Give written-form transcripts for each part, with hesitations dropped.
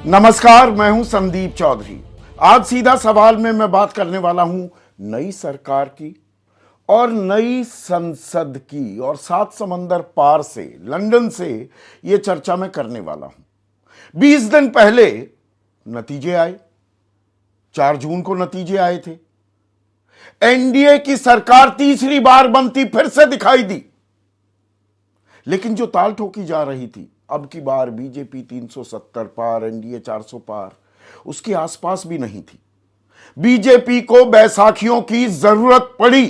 नमस्कार, मैं हूं संदीप चौधरी। आज सीधा सवाल में मैं बात करने वाला हूं नई सरकार की और नई संसद की, और सात समंदर पार से, लंदन से यह चर्चा मैं करने वाला हूं। 20 दिन पहले नतीजे आए, 4 जून को नतीजे आए थे। एनडीए की सरकार तीसरी बार बनती फिर से दिखाई दी, लेकिन जो ताल ठोकी जा रही थी, अब की बार बीजेपी 370 पार, एनडीए 400 पार, उसके आसपास भी नहीं थी। बीजेपी को बैसाखियों की जरूरत पड़ी।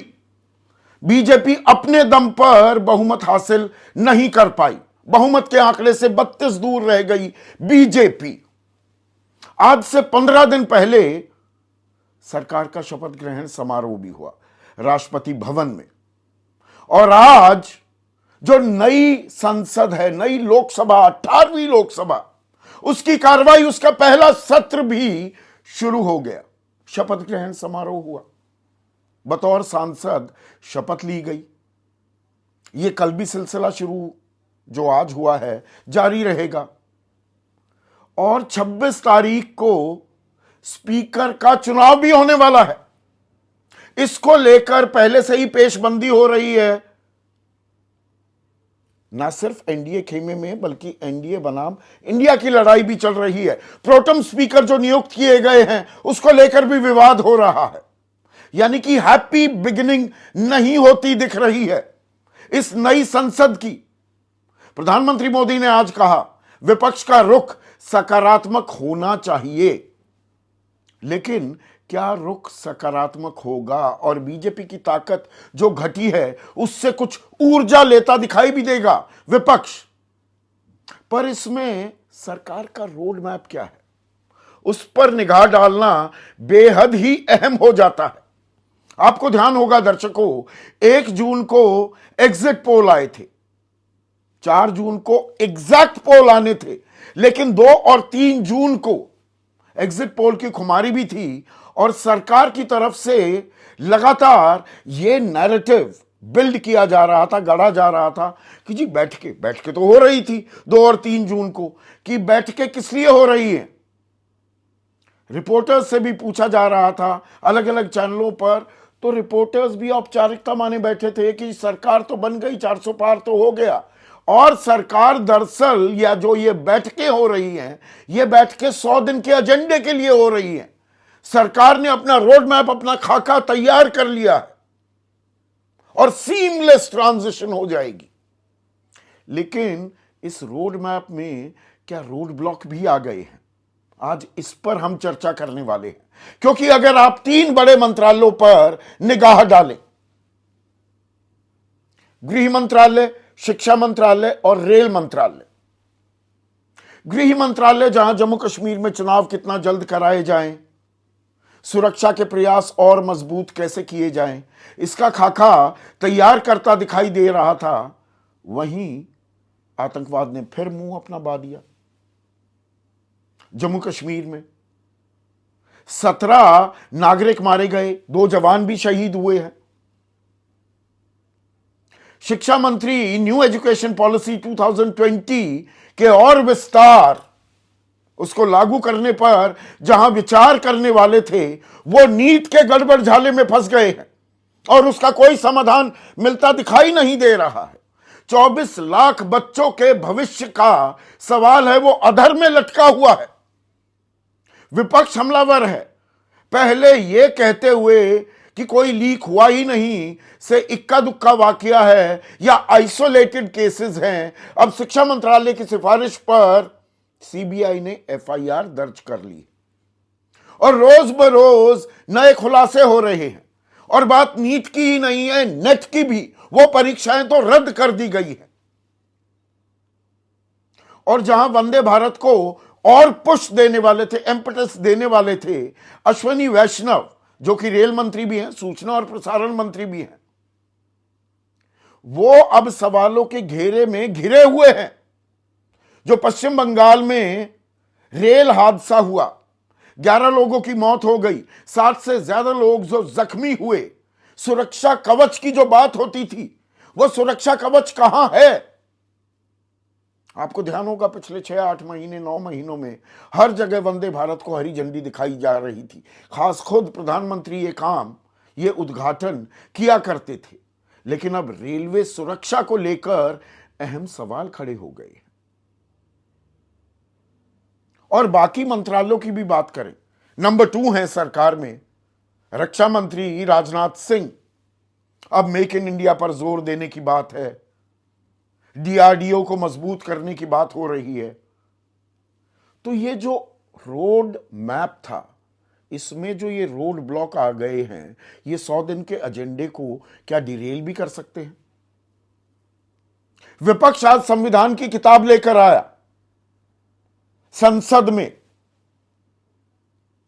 बीजेपी अपने दम पर बहुमत हासिल नहीं कर पाई। बहुमत के आंकड़े से 32 दूर रह गई बीजेपी। आज से 15 दिन पहले सरकार का शपथ ग्रहण समारोह भी हुआ राष्ट्रपति भवन में, और आज जो नई संसद है, नई लोकसभा, 18वीं लोकसभा, उसकी कार्रवाई, उसका पहला सत्र भी शुरू हो गया। शपथ ग्रहण समारोह हुआ, बतौर सांसद शपथ ली गई। यह कल भी सिलसिला शुरू जो आज हुआ है जारी रहेगा, और 26 तारीख को स्पीकर का चुनाव भी होने वाला है। इसको लेकर पहले से ही पेशबंदी हो रही है, ना सिर्फ एनडीए खेमे में बल्कि एनडीए बनाम इंडिया की लड़ाई भी चल रही है। प्रोटेम स्पीकर जो नियुक्त किए गए हैं उसको लेकर भी विवाद हो रहा है। यानी कि हैप्पी बिगिनिंग नहीं होती दिख रही है इस नई संसद की। प्रधानमंत्री मोदी ने आज कहा विपक्ष का रुख सकारात्मक होना चाहिए, लेकिन क्या रुख सकारात्मक होगा और बीजेपी की ताकत जो घटी है उससे कुछ ऊर्जा लेता दिखाई भी देगा विपक्ष? पर इसमें सरकार का रोड मैप क्या है, उस पर निगाह डालना बेहद ही अहम हो जाता है। आपको ध्यान होगा दर्शकों, 1 जून को एग्जिट पोल आए थे, 4 जून को एग्जैक्ट पोल आने थे, लेकिन 2 और 3 जून को एग्जिट पोल की खुमारी भी थी, और सरकार की तरफ से लगातार यह नैरेटिव बिल्ड किया जा रहा था, गढ़ा जा रहा था कि जी बैठके तो हो रही थी 2 और 3 जून को, कि बैठकें किस लिए हो रही हैं। रिपोर्टर्स से भी पूछा जा रहा था अलग अलग चैनलों पर, तो रिपोर्टर्स भी औपचारिकता माने बैठे थे कि सरकार तो बन गई, 400 पार तो हो गया। और सरकार दरअसल, या जो ये बैठकें हो रही हैं, ये बैठकें 100 दिन के एजेंडे के लिए हो रही हैं। सरकार ने अपना रोड मैप, अपना खाका तैयार कर लिया है और सीमलेस ट्रांजिशन हो जाएगी। लेकिन इस रोड मैप में क्या रोड ब्लॉक भी आ गए हैं? आज इस पर हम चर्चा करने वाले हैं, क्योंकि अगर आप 3 बड़े मंत्रालयों पर निगाह डालें, गृह मंत्रालय, शिक्षा मंत्रालय और रेल मंत्रालय। गृह मंत्रालय जहां जम्मू कश्मीर में चुनाव कितना जल्द कराए जाएं, सुरक्षा के प्रयास और मजबूत कैसे किए जाएं, इसका खाका तैयार करता दिखाई दे रहा था। वहीं आतंकवाद ने फिर मुंह अपना बा दिया। जम्मू कश्मीर में 17 नागरिक मारे गए, 2 जवान भी शहीद हुए हैं। शिक्षा मंत्री न्यू एजुकेशन पॉलिसी 2020 के और विस्तार, उसको लागू करने पर जहां विचार करने वाले थे, वो नीट के गड़बड़ झाले में फंस गए हैं और उसका कोई समाधान मिलता दिखाई नहीं दे रहा है। 24 लाख बच्चों के भविष्य का सवाल है, वो अधर में लटका हुआ है। विपक्ष हमलावर है, पहले यह कहते हुए कि कोई लीक हुआ ही नहीं, से इक्का दुक्का वाकया है या आइसोलेटेड केसेस हैं। अब शिक्षा मंत्रालय की सिफारिश पर सीबीआई ने एफआईआर दर्ज कर ली और रोज बरोज नए खुलासे हो रहे हैं। और बात नीट की ही नहीं है, नेट की भी, वो परीक्षाएं तो रद्द कर दी गई है। और जहां वंदे भारत को और पुश देने वाले थे, एम्पटस देने वाले थे, अश्विनी वैष्णव जो कि रेल मंत्री भी हैं, सूचना और प्रसारण मंत्री भी हैं, वो अब सवालों के घेरे में घिरे हुए हैं। जो पश्चिम बंगाल में रेल हादसा हुआ, 11 लोगों की मौत हो गई, 60 से ज्यादा लोग जो जख्मी हुए, सुरक्षा कवच की जो बात होती थी, वो सुरक्षा कवच कहां है? आपको ध्यान होगा पिछले 6-8 महीने 9 महीनों में हर जगह वंदे भारत को हरी झंडी दिखाई जा रही थी। खास खुद प्रधानमंत्री ये उद्घाटन किया करते थे। लेकिन अब रेलवे सुरक्षा को लेकर अहम सवाल खड़े हो गए। और बाकी मंत्रालयों की भी बात करें, नंबर 2 है सरकार में रक्षा मंत्री राजनाथ सिंह। अब मेक इन इंडिया पर जोर देने की बात है, डीआरडीओ को मजबूत करने की बात हो रही है। तो ये जो रोड मैप था, इसमें जो ये रोड ब्लॉक आ गए हैं, ये 100 दिन के एजेंडे को क्या डिरेल भी कर सकते हैं? विपक्ष आज संविधान की किताब लेकर आया संसद में,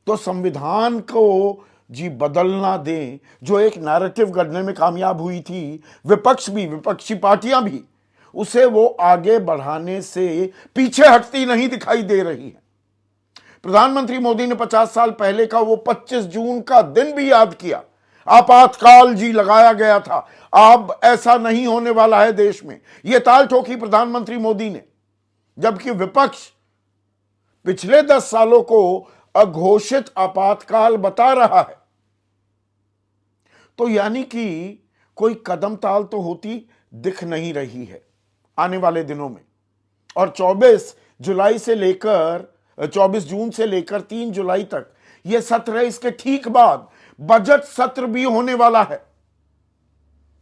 तो संविधान को जी बदलना दें। जो एक नैरेटिव गढ़ने में कामयाब हुई थी विपक्ष भी, विपक्षी पार्टियां भी, उसे वो आगे बढ़ाने से पीछे हटती नहीं दिखाई दे रही है। प्रधानमंत्री मोदी ने 50 साल पहले का वो 25 जून का दिन भी याद किया। आपातकाल जी लगाया गया था, अब ऐसा नहीं होने वाला है देश में। यह ताल ठोकी प्रधानमंत्री मोदी ने, जबकि विपक्ष पिछले 10 सालों को अघोषित आपातकाल बता रहा है। तो यानी कि कोई कदम ताल तो होती दिख नहीं रही है आने वाले दिनों में। और 24 जून से लेकर 3 जुलाई तक यह सत्र है। इसके ठीक बाद बजट सत्र भी होने वाला है,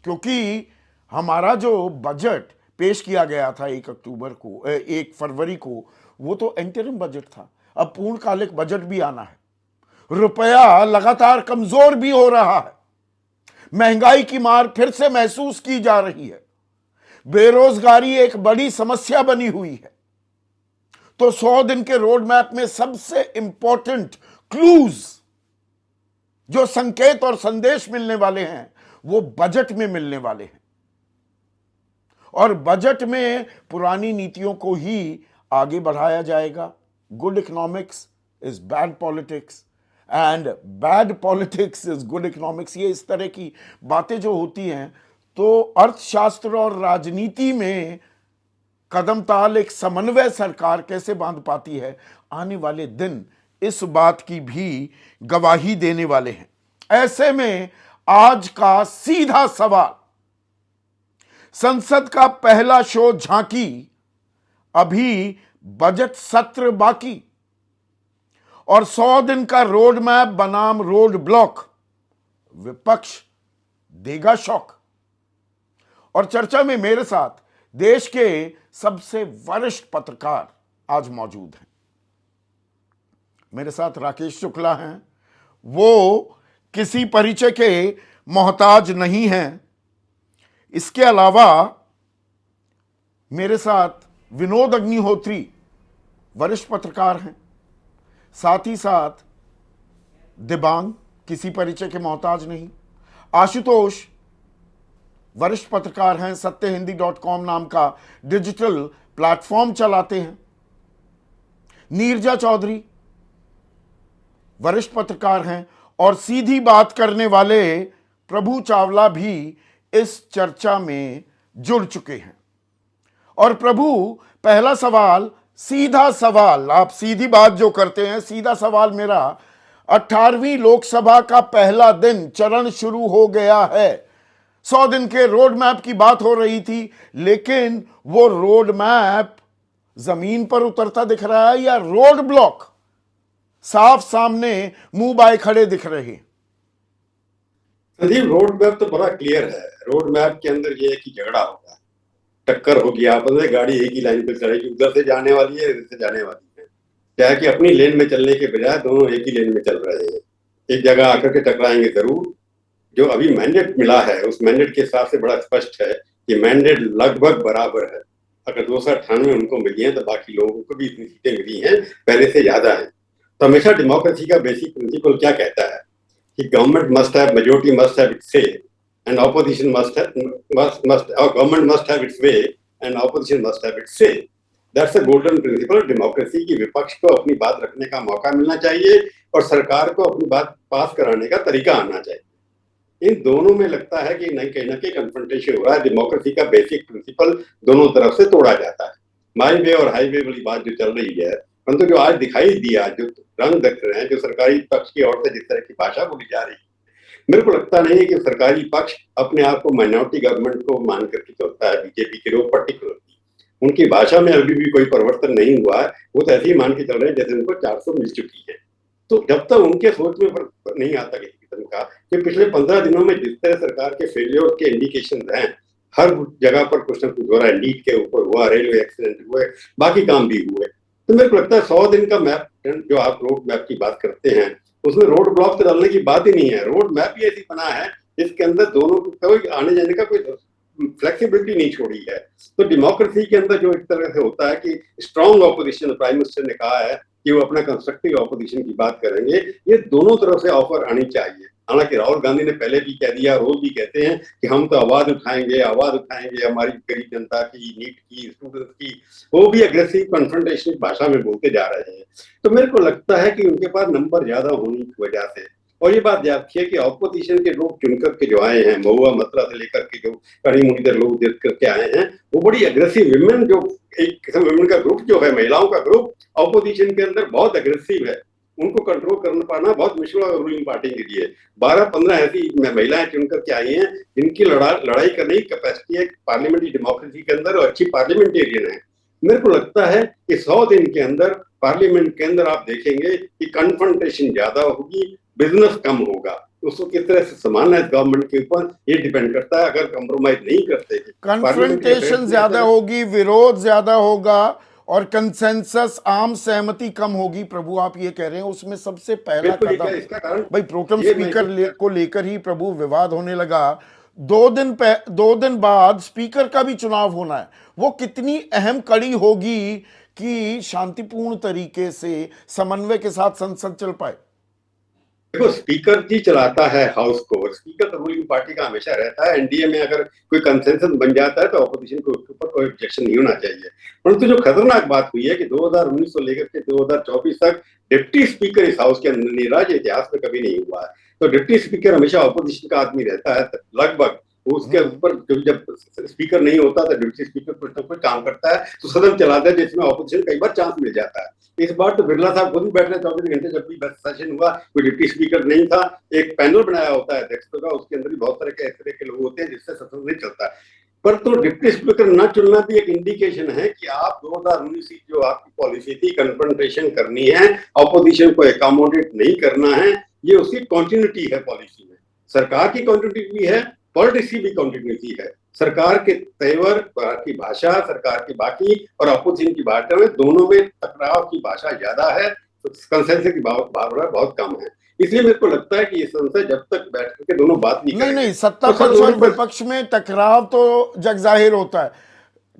क्योंकि हमारा जो बजट पेश किया गया था 1 फरवरी को, वो तो इंटरिम बजट था। अब पूर्णकालिक बजट भी आना है। रुपया लगातार कमजोर भी हो रहा है, महंगाई की मार फिर से महसूस की जा रही है, बेरोजगारी एक बड़ी समस्या बनी हुई है। तो 100 दिन के रोड मैप में सबसे इंपॉर्टेंट क्लूज, जो संकेत और संदेश मिलने वाले हैं, वो बजट में मिलने वाले हैं। और बजट में पुरानी नीतियों को ही आगे बढ़ाया जाएगा। Good economics is bad politics and bad politics is good economics. ये इस तरह की बातें जो होती हैं, तो अर्थशास्त्र और राजनीति में कदम ताल एक समन्वय सरकार कैसे बांध पाती है, आने वाले दिन इस बात की भी गवाही देने वाले हैं। ऐसे में आज का सीधा सवाल, संसद का पहला शो झांकी, अभी बजट सत्र बाकी, और 100 दिन का रोड मैप बनाम रोड ब्लॉक, विपक्ष देगा शॉक। और चर्चा में मेरे साथ देश के सबसे वरिष्ठ पत्रकार आज मौजूद हैं। मेरे साथ राकेश शुक्ला हैं, वो किसी परिचय के मोहताज नहीं हैं। इसके अलावा मेरे साथ विनोद अग्निहोत्री वरिष्ठ पत्रकार हैं, साथ ही साथ दिबांग किसी परिचय के मोहताज नहीं, आशुतोष वरिष्ठ पत्रकार हैं, सत्यहिंदी.com नाम का डिजिटल प्लेटफॉर्म चलाते हैं, नीरजा चौधरी वरिष्ठ पत्रकार हैं, और सीधी बात करने वाले प्रभु चावला भी इस चर्चा में जुड़ चुके हैं। और प्रभु, पहला सवाल, सीधा सवाल, आप सीधी बात जो करते हैं, सीधा सवाल मेरा, 18वीं लोकसभा का पहला दिन, चरण शुरू हो गया है। 100 दिन के रोड मैप की बात हो रही थी, लेकिन वो रोड मैप जमीन पर उतरता दिख रहा है या रोड ब्लॉक साफ सामने मुंह बाए खड़े दिख रहे हैं? संदीप, रोड मैप तो बड़ा क्लियर है। रोड मैप के अंदर ये है कि झगड़ा होगा, टक्कर होगी, आपस में गाड़ी एक ही लाइन पे चलेगी, उधर से जाने वाली है, इधर से जाने वाली है। क्या है कि अपनी लेन में चलने के बजाय दोनों एक ही लेन में चल रहे हैं, एक जगह आकर के टकराएंगे जरूर। जो अभी मैंडेट मिला है, उस मैंडेट के हिसाब से बड़ा स्पष्ट है कि मैंडेट लगभग बराबर है। अगर 298 उनको मिली है, तो बाकी लोगों को भी इतनी सीटें मिली हैं, पहले से ज्यादा है। तो हमेशा डेमोक्रेसी का बेसिक प्रिंसिपल क्या कहता है कि government must have, majority must have its say, and opposition government must have its way and opposition must have its say. That's a golden principle democracy की। विपक्ष को अपनी बात रखने का मौका मिलना चाहिए और सरकार को अपनी बात पास कराने का तरीका आना चाहिए। इन दोनों में लगता है कि कहीं ना कहीं कन्फ्रंटेशन हो रहा है। डेमोक्रेसी का बेसिक प्रिंसिपल दोनों तरफ से तोड़ा जाता है। माई वे और हाईवे वाली बात जो चल रही है, परंतु जो आज दिखाई दिया, जो रंग दिख रहे हैं, जो सरकारी पक्ष की ओर से जिस तरह की भाषा बोली जा रही है, मेरे को लगता नहीं है कि सरकारी पक्ष अपने आप को माइनॉरिटी गवर्नमेंट को मान करके चलता है, बीजेपी के लोग पर्टिकुलरली। उनकी भाषा में अभी भी कोई परिवर्तन नहीं हुआ है, वो तो ऐसे ही मान के चल रहे हैं जैसे उनको 400 मिल चुकी है। तो जब तक उनके सोच में नहीं आता किसी किस्म का कि पिछले 15 दिनों में जिस तरह सरकार के फेलियर के इंडिकेशन हैं, हर जगह पर कुछ न कुछ हो रहा है, नीट के ऊपर हुआ, रेलवे एक्सीडेंट हुए, बाकी काम भी हुए, तो मेरे को लगता है 100 दिन का मैप जो आप रोड मैप की बात करते हैं, उसमें रोड ब्लॉक तो डालने की बात ही नहीं है। रोड मैप ही ऐसी बना है जिसके अंदर दोनों को कोई आने जाने का कोई फ्लेक्सिबिलिटी नहीं छोड़ी है। तो डेमोक्रेसी के अंदर जो एक तरह से होता है कि स्ट्रांग ऑपोजिशन, प्राइम मिनिस्टर ने कहा है कि वो अपना कंस्ट्रक्टिव ऑपोजिशन की बात करेंगे, ये दोनों तरफ से ऑफर आनी चाहिए। हालांकि राहुल गांधी ने पहले भी कह दिया, रोज भी कहते हैं कि हम तो आवाज उठाएंगे हमारी गरीब जनता की, नीट की, स्टूडेंट्स की, वो भी अग्रेसिव कन्फ्रंटेशन भाषा में बोलते जा रहे हैं। तो मेरे को लगता है कि उनके पास नंबर ज्यादा होने की वजह से, और ये बात याद रखिए कि ऑपोजिशन के लोग चुनकर के जो आए हैं, महुआ मथुरा से लेकर के जो कड़ी मुड़ीदर लोग देख करके आए हैं, वो बड़ी अग्रेसिव विमेन, जो एक किस्म विमेन का ग्रुप जो है, महिलाओं का ग्रुप ऑपोजिशन के अंदर बहुत अग्रेसिव है। उनको कंट्रोल करना पाना बहुत मुश्किल है रूलिंग पार्टी के लिए। 12-15 ऐसी महिलाएं चुनकर के आई हैं जिनकी लड़ाई करने की कैपेसिटी है पार्लियामेंट्री डेमोक्रेसी के अंदर, और अच्छी पार्लियामेंटेरियन है। मेरे को लगता है कि 100 दिन के अंदर पार्लियामेंट के अंदर आप देखेंगे कि कन्फ्रंटेशन ज्यादा होगी, बिजनेस कम होगा। उसको किस तरह से संभालना है गवर्नमेंट के ऊपर, ये डिपेंड करता है। अगर कंप्रोमाइज नहीं करते, कन्फ्रंटेशन ज्यादा होगी, विरोध ज्यादा होगा और कंसेंसस, आम सहमति कम होगी। प्रभु आप ये कह रहे हैं उसमें सबसे पहला कदम इसका कारण भाई प्रोटेम स्पीकर को लेकर ही प्रभु विवाद होने लगा। 2 दिन बाद स्पीकर का भी चुनाव होना है। वो कितनी अहम कड़ी होगी कि शांतिपूर्ण तरीके से समन्वय के साथ संसद चल पाए। देखो, स्पीकर जी चलाता है हाउस को, स्पीकर तो रूलिंग पार्टी का हमेशा रहता है। एनडीए में अगर कोई कंसेंसस बन जाता है तो ऑपोजिशन को उसके ऊपर कोई ऑब्जेक्शन नहीं होना चाहिए। परंतु जो खतरनाक बात हुई है कि 2019 से लेकर के 2024 तक डिप्टी स्पीकर इस हाउस के अंदर नहीं रहा, इतिहास में कभी नहीं हुआ है। तो डिप्टी स्पीकर हमेशा ऑपोजिशन का आदमी रहता है लगभग। उसके ऊपर जब स्पीकर नहीं होता तो डिप्टी स्पीकर कुछ ना कुछ काम करता है, तो सदन चलाता है, जिसमें ऑपोजिशन कई बार चांस मिल जाता है। इस बार तो बिरला साहब खुद ही बैठ रहे 24 घंटे, जब भी सेशन हुआ कोई डिप्टी स्पीकर नहीं था। एक पैनल बनाया होता है अध्यक्षों का, उसके अंदर भी बहुत तरह के ऐसे के लोग होते हैं जिससे सदन नहीं चलता। पर तो डिप्टी स्पीकर न चुनना भी एक इंडिकेशन है कि आप 2019 की जो आपकी पॉलिसी थी, कन्फ्रंटेशन करनी है, ऑपोजिशन को एकोमोडेट नहीं करना है, ये उसकी कंटिन्यूटी है पॉलिसी में। सरकार की कंटिन्यूटी भी है, पॉलिटिक्स की भी कंटिन्यूटी है। सरकार के तेवर की भाषा, सरकार की बाकी और अपोजिशन की भाषा में, दोनों में टकराव की भाषा ज्यादा है, कंसेंसस की भावना बहुत कम है। इसलिए मेरे को लगता है कि ये संसद जब तक बैठ करके दोनों बात नहीं, सत्ता पक्ष और विपक्ष में टकराव तो जग जाहिर होता है,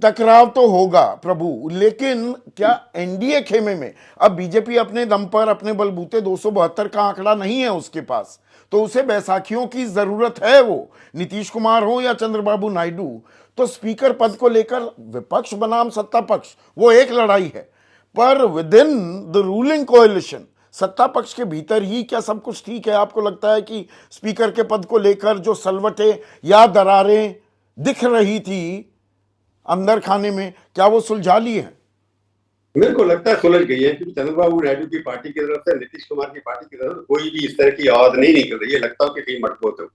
टकराव तो होगा प्रभु, लेकिन क्या एनडीए खेमे में अब बीजेपी अपने दम पर, अपने बलबूते 272 का आंकड़ा नहीं है उसके पास, तो उसे बैसाखियों की जरूरत है। वो नीतीश कुमार हो या चंद्रबाबू नायडू, तो स्पीकर पद को लेकर विपक्ष बनाम सत्ता पक्ष वो एक लड़ाई है। पर with in the ruling coalition, सत्ता पक्ष के भीतर ही क्या सब कुछ ठीक है? आपको लगता है कि स्पीकर के पद को लेकर जो सलवटें या दरारें दिख रही थी अंदर खाने में, क्या वो सुलझा ली है? मेरे को लगता है सुलझ गई है, क्योंकि चंद्रबाबू नायडू की पार्टी की तरफ से, नीतीश कुमार की पार्टी की तरफ से कोई भी इस तरह की आवाज नहीं निकल रही है। लगता है कि कहीं मटकोत हो,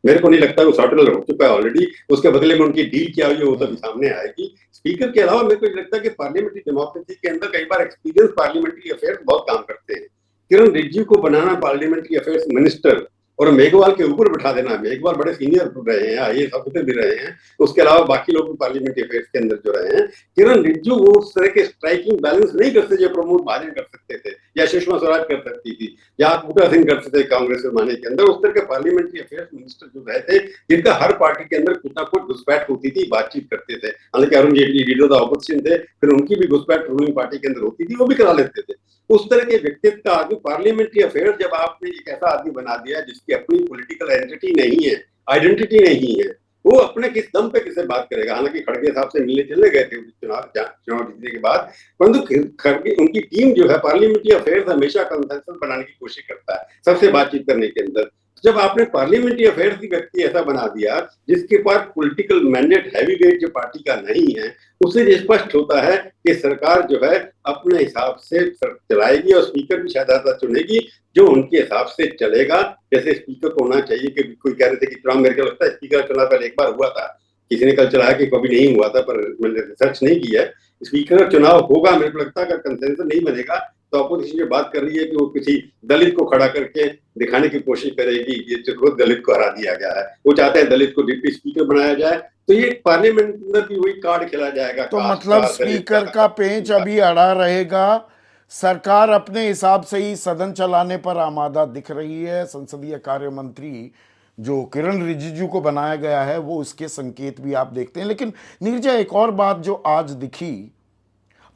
मेरे को नहीं लगता वो सॉर्टल हो चुका है ऑलरेडी। उसके बदले में उनकी डील क्या हुई है वो सब सामने आएगी। स्पीकर के अलावा मेरे को लगता है कि पार्लियामेंट्री डेमोक्रेसी के अंदर कई बार एक्सपीरियंस पार्लियामेंट्री अफेयर्स बहुत काम करते हैं। किरण रिजिजू को बनाना पार्लियामेंट्री अफेयर्स मिनिस्टर और मेघवाल के ऊपर बिठा देना। मेघवाल बड़े सीनियर रहे हैं, आईएएस ऑफिसर भी रहे हैं, उसके अलावा बाकी लोग भी पार्लियामेंट्री अफेयर्स के अंदर जो रहे हैं। किरण रिजिजू वो उस तरह के स्ट्राइकिंग बैलेंस नहीं करते जो प्रमोद महाजन कर सकते थे, या सुषमा स्वराज कर सकती थी, या बूटा सिंह कर सकते थे कांग्रेस जमाने के अंदर। उस तरह के पार्लियामेंट्री अफेयर्स मिनिस्टर जो रहे थे, जिनका हर पार्टी के अंदर कुछ ना कुछ घुसपैठ होती थी, बातचीत करते थे। हालांकि Arun Jaitley leader of the opposition थे, फिर उनकी भी घुसपैठ रूलिंग पार्टी के अंदर होती थी, वो भी करा लेते थे। उस तरह के व्यक्तित्व का आदमी पार्लियामेंट्री अफेयर, जब आपने एक ऐसा आदमी बना दिया जिसकी अपनी पॉलिटिकल एंटिटी नहीं है, आइडेंटिटी नहीं है, वो अपने किस दम पे किससे बात करेगा। हालांकि खड़गे साहब से मिलने चले गए थे चुनाव जीतने के बाद, परंतु खड़गे उनकी टीम जो है पार्लियामेंट्री अफेयर्स हमेशा कंसेंसस बनाने की कोशिश करता है सबसे बातचीत करने के अंदर। जब आपने पार्लियामेंट्री अफेयर्स की व्यक्ति ऐसा बना दिया जिसके पास पॉलिटिकल मैंडेट हैवी वेट जो पार्टी का नहीं है, उससे ये स्पष्ट होता है कि सरकार जो है अपने हिसाब से चलाएगी और स्पीकर भी शायद ऐसा चुनेगी जो उनके हिसाब से चलेगा। जैसे स्पीकर को होना चाहिए कि कोई कह रहे थे कि चुनाव, मेरे को लगता है स्पीकर चुनाव पहले एक बार हुआ था, किसी ने कल चलाया कि कभी नहीं हुआ था, पर मैंने रिसर्च नहीं किया है। स्पीकर का चुनाव होगा, मेरे को लगता है अगर कंसेंसस नहीं बनेगा तो अपोजिशन जो बात कर रही है कि वो किसी दलित को खड़ा करके दिखाने की कोशिश करेगी कि ये खुद दलित को हरा दिया गया है, वो चाहते हैं दलित को डिप्टी स्पीकर बनाया जाए, तो ये पार्लियामेंट के अंदर भी वही कार्ड खेला जाएगा, तो कास्ट मतलब का, दलित स्पीकर का पेंच अभी अड़ा रहेगा। सरकार अपने हिसाब से ही सदन चलाने पर आमादा दिख रही है। संसदीय कार्य मंत्री जो किरण रिजिजू को बनाया गया है वो उसके संकेत भी आप देखते हैं। लेकिन नीरजा, एक और बात जो आज दिखी,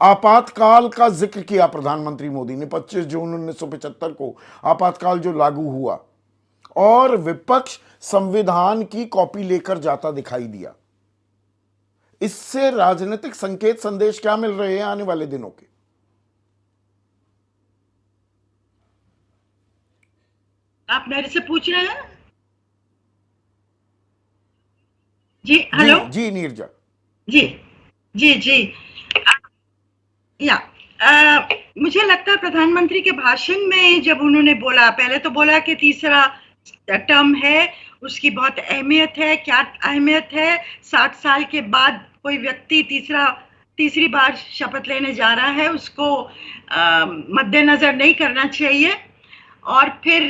आपातकाल का जिक्र किया प्रधानमंत्री मोदी ने। 25 जून 1975 को आपातकाल जो लागू हुआ और विपक्ष संविधान की कॉपी लेकर जाता दिखाई दिया। इससे राजनीतिक संकेत संदेश क्या मिल रहे हैं आने वाले दिनों के? आप मेरे से पूछ रहे हैं? जी, हेलो। जी नीरजा। जी जी जी। या मुझे लगता है प्रधानमंत्री के भाषण में जब उन्होंने बोला, पहले तो बोला कि तीसरा टर्म है, उसकी बहुत अहमियत है। क्या अहमियत है? 60 साल के बाद कोई व्यक्ति तीसरी बार शपथ लेने जा रहा है, उसको मद्देनजर नहीं करना चाहिए। और फिर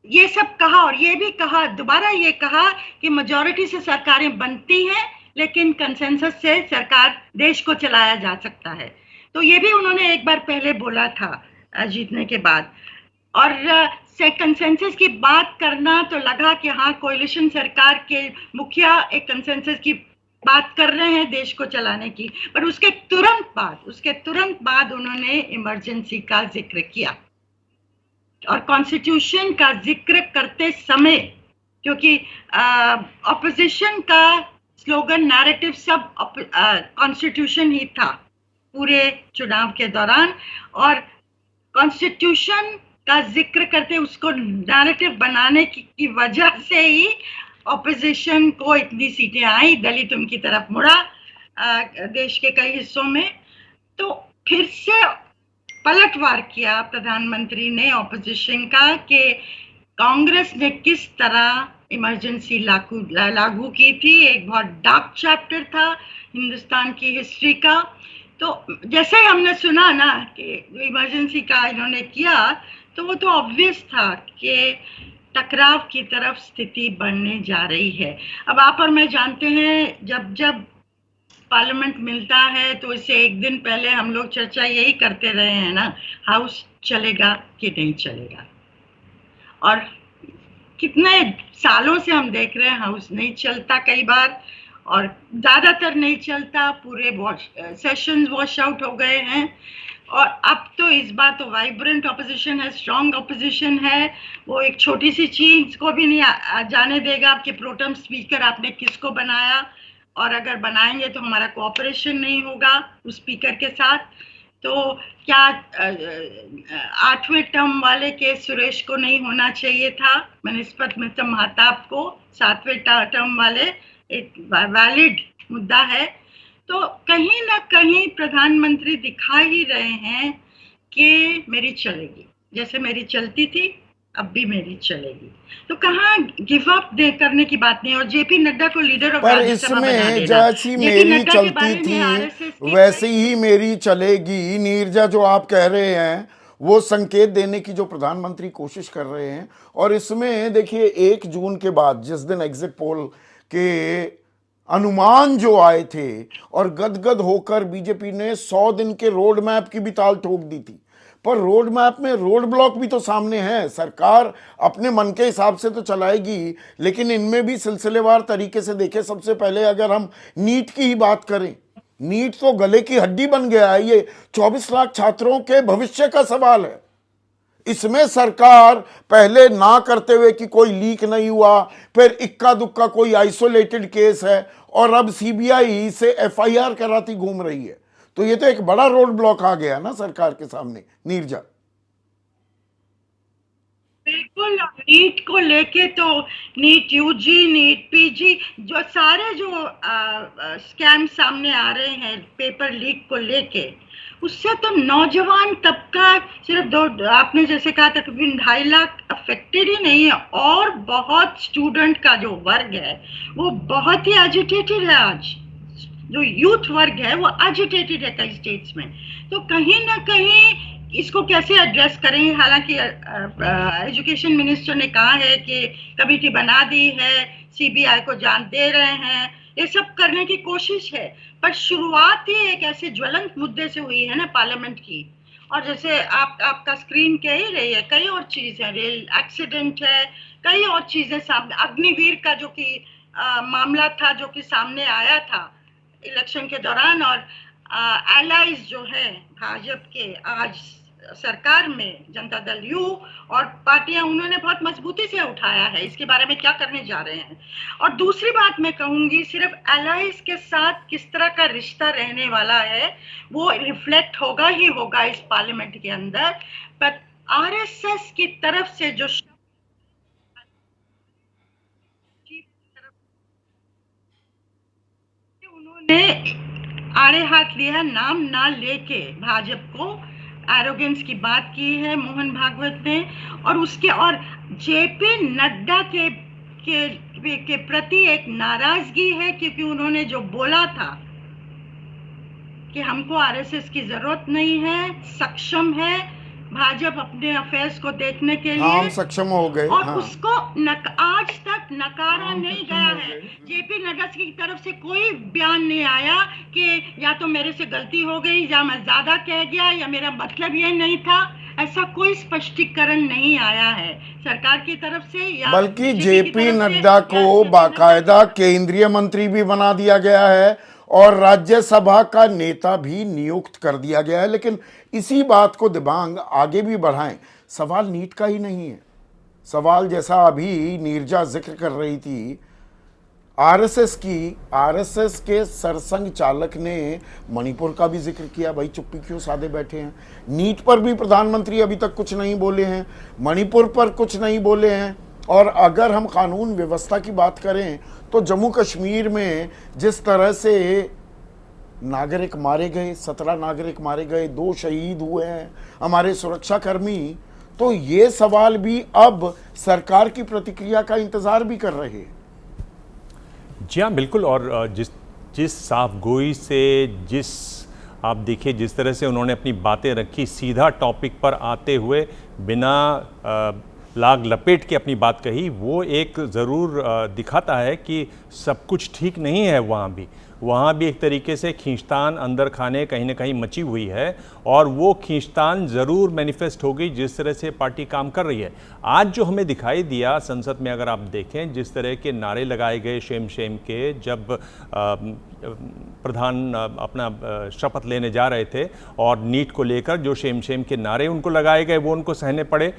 ये सब कहा, और ये भी कहा, दोबारा ये कहा कि मेजॉरिटी से सरकारें बनती हैं लेकिन कंसेंसस से सरकार देश को चलाया जा सकता है। तो ये भी उन्होंने एक बार पहले बोला था जीतने के बाद। और कंसेंसस की बात करना तो लगा कि हाँ, कोalition सरकार के मुखिया एक कंसेंसस की बात कर रहे हैं देश को चलाने की, पर उसके तुरंत बाद उन्होंने इमरजेंसी का जिक्र किया। और कॉन्स्टिट्यूशन का जिक्र करते समय, क्योंकि ऑपोजिशन का स्लोगन, नैरेटिव सब कॉन्स्टिट्यूशन ही था पूरे चुनाव के दौरान, और कॉन्स्टिट्यूशन का जिक्र करते उसको नैरेटिव बनाने की वजह से ही ऑपोजिशन को इतनी सीटें आई, दलित उनकी तरफ मुड़ा देश के कई हिस्सों में। तो फिर से पलटवार किया प्रधानमंत्री ने ऑपोजिशन का कि कांग्रेस ने किस तरह इमरजेंसी लागू की थी। एक बहुत डार्क चैप्टर था हिंदुस्तान की हिस्ट्री का। तो जैसे ही हमने सुना ना कि इमरजेंसी का इन्होंने किया, तो वो तो ऑब्वियस था कि टकराव की तरफ स्थिति बढ़ने जा रही है। अब आप और मैं जानते हैं, जब पार्लियामेंट मिलता है तो इससे एक दिन पहले हम लोग चर्चा यही करते रहे हैं ना, हाउस चलेगा कि नहीं चलेगा। और कितने सालों से हम देख रहे हैं हाउस नहीं चलता कई बार, और ज्यादातर नहीं चलता, पूरे सेशंस वॉश आउट हो गए हैं। और अब तो इस बार तो वाइब्रेंट ऑपोजिशन है, स्ट्रॉन्ग ऑपोजिशन है। वो एक छोटी सी चीज को भी नहीं जाने देगा कि प्रोटेम स्पीकर आपने किसको बनाया, और अगर बनाएंगे तो हमारा कोऑपरेशन नहीं होगा उस स्पीकर के साथ। तो क्या 8वें टर्म वाले के सुरेश को नहीं होना चाहिए था, मनीषपत मिश्र महताब को 7वें टर्म वाले? एक वैलिड मुद्दा है। तो कहीं ना कहीं प्रधानमंत्री दिखा ही रहे हैं कि मेरी चलेगी, जैसे मेरी चलती थी अब भी मेरी चलेगी। तो कहाँ गिव अप करने की बात नहीं। और जेपी नड्डा को लीडर ऑफ पर राज्यसभा बना इसमें देना, जैसी जेपी मेरी नड्डा के चलती बारे में थी आरएसएस की वैसे ही मेरी चलेगी, नीरजा जो आप कह रहे हैं वो संकेत देने की जो प्रधानमंत्री कोशिश कर रहे हैं। और इसमें देखिए 1 जून के बाद जिस दिन एग्जिट पोल के अनुमान जो आए थे और गदगद होकर बीजेपी ने 100 दिन के रोड मैप की भी ताल ठोक दी थी, पर रोड मैप में रोड ब्लॉक भी तो सामने है। सरकार अपने मन के हिसाब से तो चलाएगी, लेकिन इनमें भी सिलसिलेवार तरीके से देखें। सबसे पहले अगर हम नीट की ही बात करें, नीट तो गले की हड्डी बन गया है। ये 24 लाख छात्रों के भविष्य का सवाल है। इसमें सरकार पहले ना करते हुए कि कोई लीक नहीं हुआ, फिर इक्का दुक्का कोई आइसोलेटेड केस है, और अब सीबीआई से एफआईआर कराती घूम रही है। तो ये तो एक बड़ा रोड ब्लॉक आ गया ना सरकार के सामने, नीरजा। बिल्कुल। नीट को लेके तो नीट यूजी, नीट पीजी, जो सारे जो स्कैम सामने आ रहे हैं पेपर लीक को लेके, उससे तो नौजवान तबका सिर्फ दो, आपने जैसे कहा तकरीबन 2.5 लाख अफेक्टेड ही नहीं है, और बहुत स्टूडेंट का जो वर्ग है वो बहुत ही एजिटेटेड है। आज जो यूथ वर्ग है वो एजिटेटेड है कई स्टेट्स में। तो कहीं ना कहीं इसको कैसे एड्रेस करेंगे? हालांकि एजुकेशन मिनिस्टर ने कहा है कि कमेटी बना दी है, सीबीआई को जान दे रहे हैं, ये सब करने की कोशिश है, पर शुरुआत ही एक ऐसे ज्वलंत मुद्दे से हुई है ना पार्लियामेंट की। और जैसे आपका स्क्रीन कह ही रही है, कई और चीज है, रेल एक्सीडेंट है, कई और चीजें सामने, अग्निवीर का जो कि मामला था जो कि सामने आया था इलेक्शन के दौरान, और एलाइज जो है भाजपा के आज सरकार में, जनता दल यू और पार्टियां, उन्होंने बहुत मजबूती से उठाया है। इसके बारे में क्या करने जा रहे हैं? और दूसरी बात मैं कहूंगी, सिर्फ एलाइज के साथ किस तरह का रिश्ता रहने वाला है वो रिफ्लेक्ट होगा ही होगा इस पार्लियामेंट के अंदर। पर आरएसएस की तरफ से जो उन्होंने आड़े हाथ लिया, नाम ना लेके भाजपा को एरोगेंस की बात की है मोहन भागवत ने, और उसके और जेपी नड्डा के प्रति एक नाराजगी है, क्योंकि उन्होंने जो बोला था कि हमको आरएसएस की जरूरत नहीं है, सक्षम है भाजपा अपने अफेयर्स को देखने के लिए, हम सक्षम हो गए, और हाँ। उसको आज तक नकारा नहीं गया है। जेपी नड्डा की तरफ से कोई बयान नहीं आया कि या तो मेरे से गलती हो गई, या मैं ज्यादा कह गया, या मेरा मतलब ये नहीं था। ऐसा कोई स्पष्टीकरण नहीं आया है सरकार की तरफ से, या बल्कि जेपी नड्डा को बाकायदा केंद्रीय मंत्री भी बना दिया गया है और राज्यसभा का नेता भी नियुक्त कर दिया गया है। लेकिन इसी बात को दिबांग आगे भी बढ़ाएं, सवाल नीट का ही नहीं है। सवाल, जैसा अभी नीरजा जिक्र कर रही थी, आरएसएस के सरसंघ चालक ने मणिपुर का भी जिक्र किया। भाई चुप्पी क्यों साधे बैठे हैं? नीट पर भी प्रधानमंत्री अभी तक कुछ नहीं बोले हैं, मणिपुर पर कुछ नहीं बोले हैं। और अगर हम कानून व्यवस्था की बात करें तो जम्मू कश्मीर में जिस तरह से नागरिक मारे गए, 17 नागरिक मारे गए, 2 शहीद हुए हैं हमारे सुरक्षाकर्मी, तो ये सवाल भी अब सरकार की प्रतिक्रिया का इंतजार भी कर रहे हैं। जी हाँ, बिल्कुल। और जिस साफगोई से, आप देखिए जिस तरह से उन्होंने अपनी बातें रखी, सीधा टॉपिक पर आते हुए, बिना लाग लपेट के अपनी बात कही, वो एक ज़रूर दिखाता है कि सब कुछ ठीक नहीं है। वहाँ भी एक तरीके से खींचतान अंदर खाने कहीं ना कहीं मची हुई है, और वो खींचतान ज़रूर मैनिफेस्ट होगी जिस तरह से पार्टी काम कर रही है। आज जो हमें दिखाई दिया संसद में, अगर आप देखें जिस तरह के नारे लगाए गए शेम के, जब प्रधान अपना शपथ लेने जा रहे थे, और नीट को लेकर जो शेम के नारे उनको लगाए गए वो उनको सहने पड़े।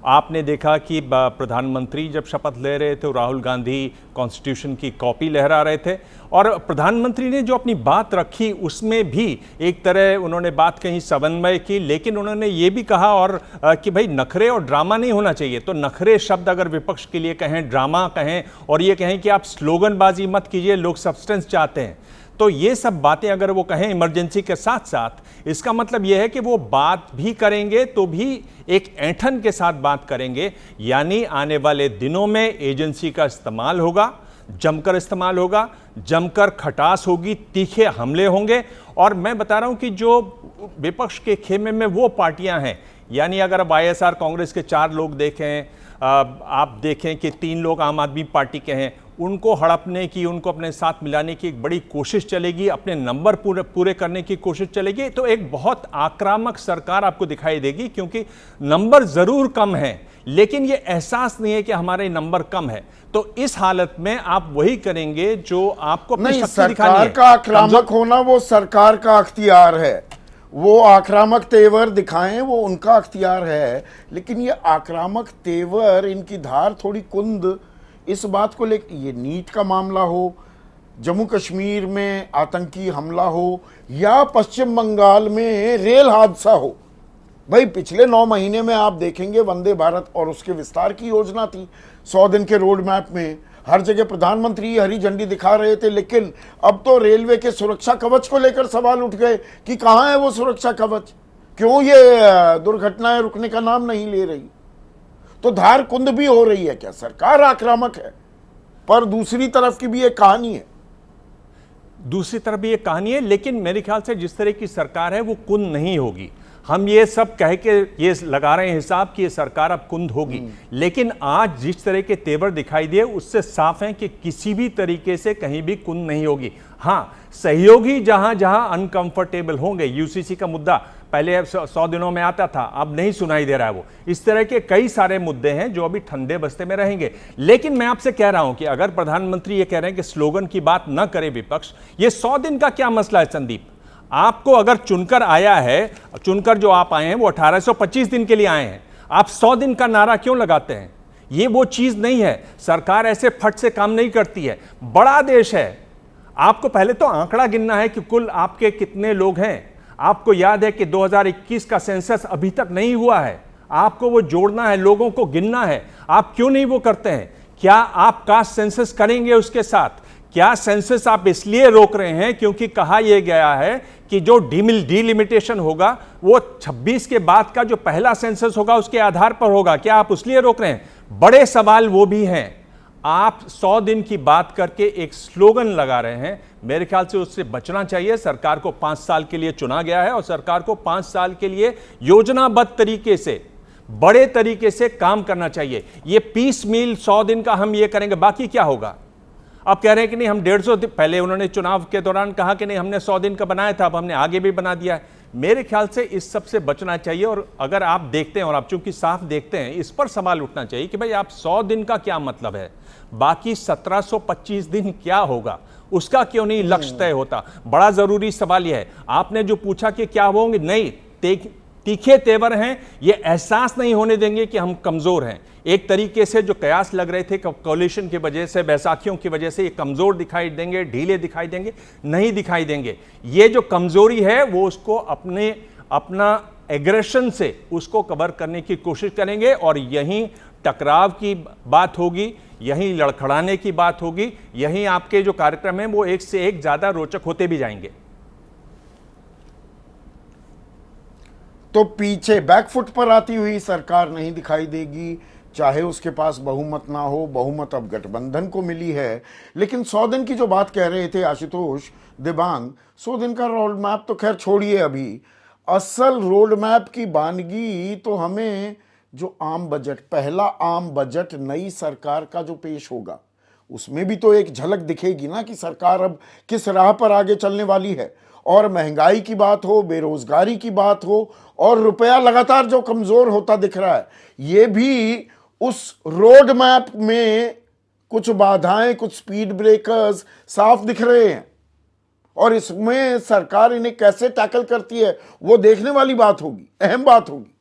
आपने देखा कि प्रधानमंत्री जब शपथ ले रहे थे, राहुल गांधी कॉन्स्टिट्यूशन की कॉपी लहरा रहे थे, और प्रधानमंत्री ने जो अपनी बात रखी उसमें भी एक तरह उन्होंने बात कही समन्वय की, लेकिन उन्होंने ये भी कहा और कि भाई नखरे और ड्रामा नहीं होना चाहिए। तो नखरे शब्द अगर विपक्ष के लिए कहें, ड्रामा कहें, और ये कहें कि आप स्लोगनबाजी मत कीजिए, लोग सब्सटेंस चाहते हैं, तो ये सब बातें अगर वो कहें इमरजेंसी के साथ साथ, इसका मतलब यह है कि वो बात भी करेंगे तो भी एक ऐंठन के साथ बात करेंगे। यानी आने वाले दिनों में एजेंसी का इस्तेमाल होगा, जमकर इस्तेमाल होगा, जमकर खटास होगी, तीखे हमले होंगे। और मैं बता रहा हूं कि जो विपक्ष के खेमे में वो पार्टियां हैं, यानी अगर वाईएसआर कांग्रेस के 4 लोग देखें, आप देखें कि 3 लोग आम आदमी पार्टी के हैं, उनको हड़पने की, उनको अपने साथ मिलाने की एक बड़ी कोशिश चलेगी, अपने नंबर पूरे करने की कोशिश चलेगी। तो एक बहुत आक्रामक सरकार आपको दिखाई देगी, क्योंकि नंबर जरूर कम है, लेकिन ये एहसास नहीं है कि हमारे नंबर कम है। तो इस हालत में आप वही करेंगे जो आपको अपनी शक्ति दिखानी है। सरकार का आक्रामक होना वो सरकार का अख्तियार है, वो आक्रामक तेवर दिखाएं वो उनका अख्तियार है। लेकिन ये आक्रामक तेवर, इनकी धार थोड़ी कुंद इस बात को लेकर, ये नीट का मामला हो, जम्मू कश्मीर में आतंकी हमला हो, या पश्चिम बंगाल में रेल हादसा हो, भाई पिछले 9 महीने में आप देखेंगे वंदे भारत और उसके विस्तार की योजना थी, 100 दिन के रोड मैप में हर जगह प्रधानमंत्री हरी झंडी दिखा रहे थे, लेकिन अब तो रेलवे के सुरक्षा कवच को लेकर सवाल उठ गए कि कहां है वो सुरक्षा कवच, क्यों ये दुर्घटनाएं रुकने का नाम नहीं ले रही। तो धार कुंद भी हो रही है क्या? सरकार आक्रामक है, पर दूसरी तरफ की भी एक कहानी है। दूसरी तरफ भी एक कहानी है, लेकिन मेरे ख्याल से जिस तरह की सरकार है वो कुंद नहीं होगी। हम ये सब कह के ये लगा रहे हैं हिसाब कि ये सरकार अब कुंद होगी, लेकिन आज जिस तरह के तेवर दिखाई दिए उससे साफ है कि किसी भी तरीके से कहीं भी कुंद नहीं होगी। हाँ, सहयोगी जहां जहां अनकंफर्टेबल होंगे, यूसीसी का मुद्दा पहले 100 दिनों में आता था, अब नहीं सुनाई दे रहा है वो। इस तरह के कई सारे मुद्दे हैं जो अभी ठंडे बस्ते में रहेंगे। लेकिन मैं आपसे कह रहा हूं कि अगर प्रधानमंत्री ये कह रहे हैं कि स्लोगन की बात न करे विपक्ष, ये 100 दिन का क्या मसला है संदीप? आपको अगर चुनकर आया है, चुनकर जो आप आए हैं वो 1825 दिन के लिए आए हैं, आप 100 दिन का नारा क्यों लगाते हैं? ये वो चीज नहीं है। सरकार ऐसे फट से काम नहीं करती है। बड़ा देश है, आपको पहले तो आंकड़ा गिनना है कि कुल आपके कितने लोग हैं। आपको याद है कि 2021 का सेंसस अभी तक नहीं हुआ है, आपको वो जोड़ना है, लोगों को गिनना है। आप क्यों नहीं वो करते हैं? क्या आप कास्ट सेंसस करेंगे उसके साथ? क्या सेंसस आप इसलिए रोक रहे हैं क्योंकि कहा यह गया है कि जो डिलिमिटेशन होगा वो 26 के बाद का जो पहला सेंसस होगा उसके आधार पर होगा? क्या आप उसलिए रोक रहे हैं? बड़े सवाल वो भी हैं। आप 100 दिन की बात करके एक स्लोगन लगा रहे हैं, मेरे ख्याल से उससे बचना चाहिए। सरकार को 5 साल के लिए चुना गया है और सरकार को 5 साल के लिए योजनाबद्ध तरीके से, बड़े तरीके से काम करना चाहिए। ये पीस मील 100 दिन का हम ये करेंगे, बाकी क्या होगा? आप कह रहे हैं कि नहीं हम 150 दिन, पहले उन्होंने चुनाव के दौरान कहा कि नहीं हमने 100 दिन का बनाया था, अब हमने आगे भी बना दिया है। मेरे ख्याल से इस सब से बचना चाहिए। और अगर आप देखते हैं, और आप चूंकि साफ देखते हैं, इस पर सवाल उठना चाहिए कि भाई आप 100 दिन का क्या मतलब है, बाकी 1725 दिन क्या होगा, उसका क्यों नहीं लक्ष्य तय होता? बड़ा जरूरी सवाल यह है। आपने जो पूछा कि क्या होंगे, नहीं, तीखे तेवर हैं, ये एहसास नहीं होने देंगे कि हम कमजोर हैं। एक तरीके से जो कयास लग रहे थे कोलिशन की वजह से, बैसाखियों की वजह से, ये कमजोर दिखाई देंगे, ढीले दिखाई देंगे, नहीं दिखाई देंगे। ये जो कमजोरी है वो उसको अपना एग्रेशन से उसको कवर करने की कोशिश करेंगे, और यहीं टकराव की बात होगी, यहीं लड़खड़ाने की बात होगी, यहीं आपके जो कार्यक्रम हैं वो एक से एक ज्यादा रोचक होते भी जाएंगे। तो पीछे बैकफुट पर आती हुई सरकार नहीं दिखाई देगी, चाहे उसके पास बहुमत ना हो। बहुमत अब गठबंधन को मिली है। लेकिन 100 दिन की जो बात कह रहे थे आशुतोष दिबांग, 100 दिन का रोड मैप तो खैर छोड़िए, अभी असल रोड मैप की बानगी तो हमें जो आम बजट, पहला आम बजट नई सरकार का जो पेश होगा, उसमें भी तो एक झलक दिखेगी ना कि सरकार अब किस राह पर आगे चलने वाली है। और महंगाई की बात हो, बेरोजगारी की बात हो, और रुपया लगातार जो कमजोर होता दिख रहा है, ये भी उस रोड मैप में कुछ बाधाएं, कुछ स्पीड ब्रेकर्स साफ दिख रहे हैं। और इसमें सरकार इन्हें कैसे टैकल करती है वो देखने वाली बात होगी, अहम बात होगी।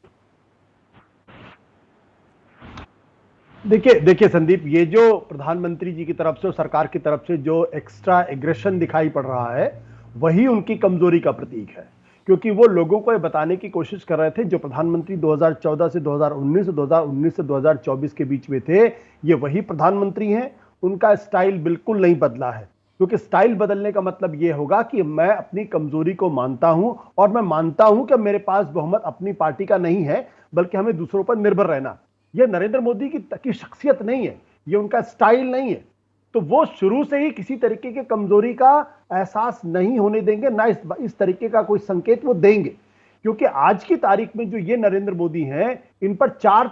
देखिए संदीप, ये जो प्रधानमंत्री जी की तरफ से और सरकार की तरफ से जो एक्स्ट्रा एग्रेशन दिखाई पड़ रहा है, वही उनकी कमजोरी का प्रतीक है। क्योंकि वो लोगों को ये बताने की कोशिश कर रहे थे, जो प्रधानमंत्री 2014 से 2019, 2019 से 2024 के बीच में थे, ये वही प्रधानमंत्री हैं। उनका स्टाइल बिल्कुल नहीं बदला है, क्योंकि स्टाइल बदलने का मतलब ये होगा कि मैं अपनी कमजोरी को मानता हूं, और मैं मानता हूं कि मेरे पास बहुमत अपनी पार्टी का नहीं है, बल्कि हमें दूसरों पर निर्भर रहना। ये नरेंद्र मोदी की शख्सियत नहीं है, ये उनका स्टाइल नहीं है। तो वो शुरू से ही किसी तरीके की कमजोरी का एहसास नहीं होने देंगे, ना इस तरीके का कोई संकेत वो देंगे। क्योंकि आज की तारीख में जो ये नरेंद्र मोदी हैं, इन पर चार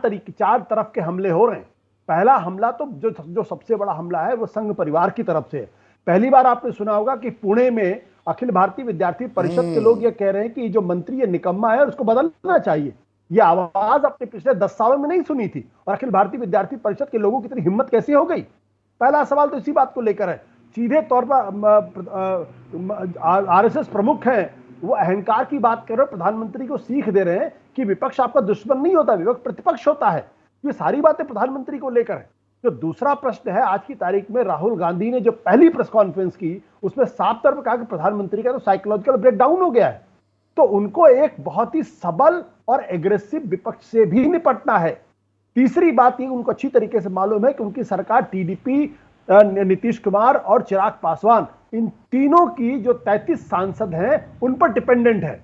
तरफ के हमले हो रहे हैं। पहला हमला तो जो सबसे बड़ा हमला है वो संघ परिवार की तरफ से है। पहली बार आपने सुना होगा कि पुणे में अखिल भारतीय विद्यार्थी परिषद के लोग ये कह रहे हैं कि जो मंत्री ये निकम्मा है और उसको बदलना चाहिए। ये आवाज अपने पिछले 10 सालों में नहीं सुनी थी, और अखिल भारतीय विद्यार्थी परिषद के लोगों की इतनी हिम्मत कैसे हो गई? पहला सवाल तो इसी बात को लेकर है। सीधे तौर पर आरएसएस प्रमुख हैं, वो अहंकार की बात कर रहे हैं, प्रधानमंत्री को सीख दे रहे हैं कि विपक्ष आपका दुश्मन नहीं होता, विपक्ष प्रतिपक्ष होता है। ये सारी बातें प्रधानमंत्री को लेकर है। जो दूसरा प्रश्न है, आज की तारीख में राहुल गांधी ने जो पहली प्रेस कॉन्फ्रेंस की, उसमें साफ तौर पर कहा कि प्रधानमंत्री का तो साइकोलॉजिकल ब्रेकडाउन हो गया है। तो उनको एक बहुत ही सबल और एग्रेसिव विपक्ष से भी निपटना है। तीसरी बात ये उनको अच्छी तरीके से मालूम है कि उनकी सरकार टीडीपी, नीतीश कुमार और चिराग पासवान, इन तीनों की जो 33 सांसद हैं उन पर डिपेंडेंट है,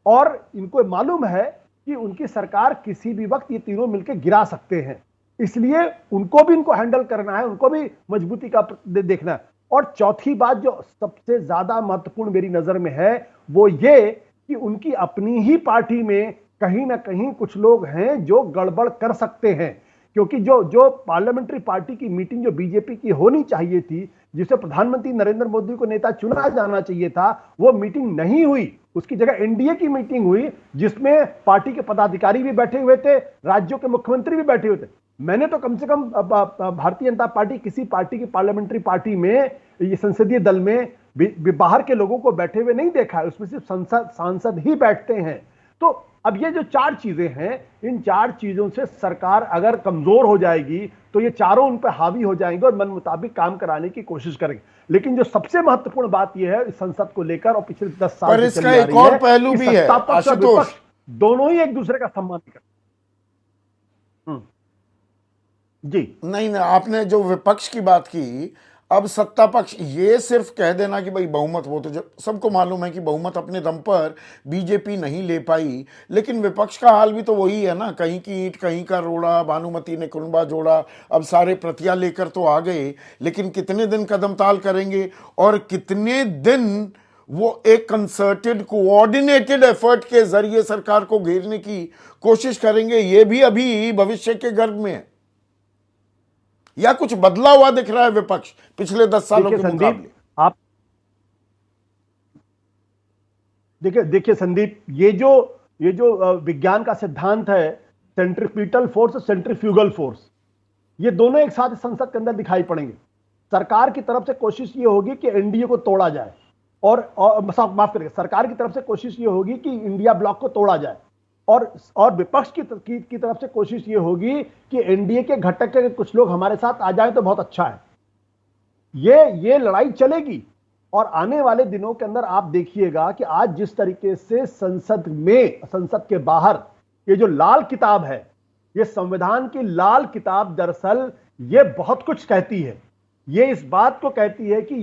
और इनको मालूम है कि उनकी सरकार किसी भी वक्त ये तीनों मिलकर गिरा सकते हैं। इसलिए उनको भी इनको हैंडल करना है, उनको भी मजबूती का देखना है। और चौथी बात जो सबसे ज्यादा महत्वपूर्ण मेरी नजर में है वो ये कि उनकी अपनी ही पार्टी में कहीं ना कहीं कुछ लोग हैं जो गड़बड़ कर सकते हैं, क्योंकि जो पार्लियामेंट्री पार्टी की मीटिंग जो बीजेपी की होनी चाहिए थी, जिसे प्रधानमंत्री नरेंद्र मोदी को नेता चुना जाना चाहिए था, वो मीटिंग नहीं हुई। उसकी जगह एनडीए की मीटिंग हुई, जिसमें पार्टी के पदाधिकारी भी बैठे हुए थे, राज्यों के मुख्यमंत्री भी बैठे हुए थे। मैंने तो कम से कम भारतीय जनता पार्टी किसी पार्टी की पार्लियामेंट्री पार्टी में, ये संसदीय दल में बाहर के लोगों को बैठे हुए नहीं देखा है, उसमें सिर्फ सांसद ही बैठते हैं। तो अब ये जो चार चीजें हैं, इन चार चीजों से सरकार अगर कमजोर हो जाएगी तो ये चारों उन पर हावी हो जाएंगे और मन मुताबिक काम कराने की कोशिश करेंगे। लेकिन जो सबसे महत्वपूर्ण बात यह है इस संसद को लेकर और पिछले 10 साल पर इसका एक और पहलू भी है आशुतोष, दोनों ही एक दूसरे का सम्मान करते। जी नहीं, आपने जो विपक्ष की बात की, अब सत्ता पक्ष ये सिर्फ कह देना कि भाई बहुमत, वो तो सबको मालूम है कि बहुमत अपने दम पर बीजेपी नहीं ले पाई, लेकिन विपक्ष का हाल भी तो वही है ना, कहीं की ईंट कहीं का रोड़ा, भानुमति ने कुनबा जोड़ा। अब सारे प्रतियां लेकर तो आ गए, लेकिन कितने दिन कदम ताल करेंगे और कितने दिन वो एक कंसर्टेड कोऑर्डिनेटेड एफर्ट के जरिए सरकार को घेरने की कोशिश करेंगे, ये भी अभी भविष्य के गर्भ में है। या कुछ बदला हुआ दिख रहा है विपक्ष पिछले 10 सालों के मुकाबले? आप देखिए संदीप, ये जो विज्ञान का सिद्धांत है, सेंट्रीपिटल फोर्स और सेंट्रीफ्यूगल फोर्स, ये दोनों एक साथ संसद के अंदर दिखाई पड़ेंगे। सरकार की तरफ से कोशिश ये होगी कि एनडीए को तोड़ा जाए, और माफ करिए, सरकार की तरफ से कोशिश ये होगी कि इंडिया ब्लॉक को तोड़ा जाए, और विपक्ष की तरफ से कोशिश ये होगी कि एनडीए के घटक के कुछ लोग हमारे साथ आ जाएं तो बहुत अच्छा है। ये लड़ाई चलेगी, और आने वाले दिनों के अंदर आप देखिएगा कि आज जिस तरीके से संसद के बाहर ये जो लाल किताब है, ये संविधान की लाल किताब दरअसल ये बहुत कुछ कहती है। ये इस बात को कहती है कि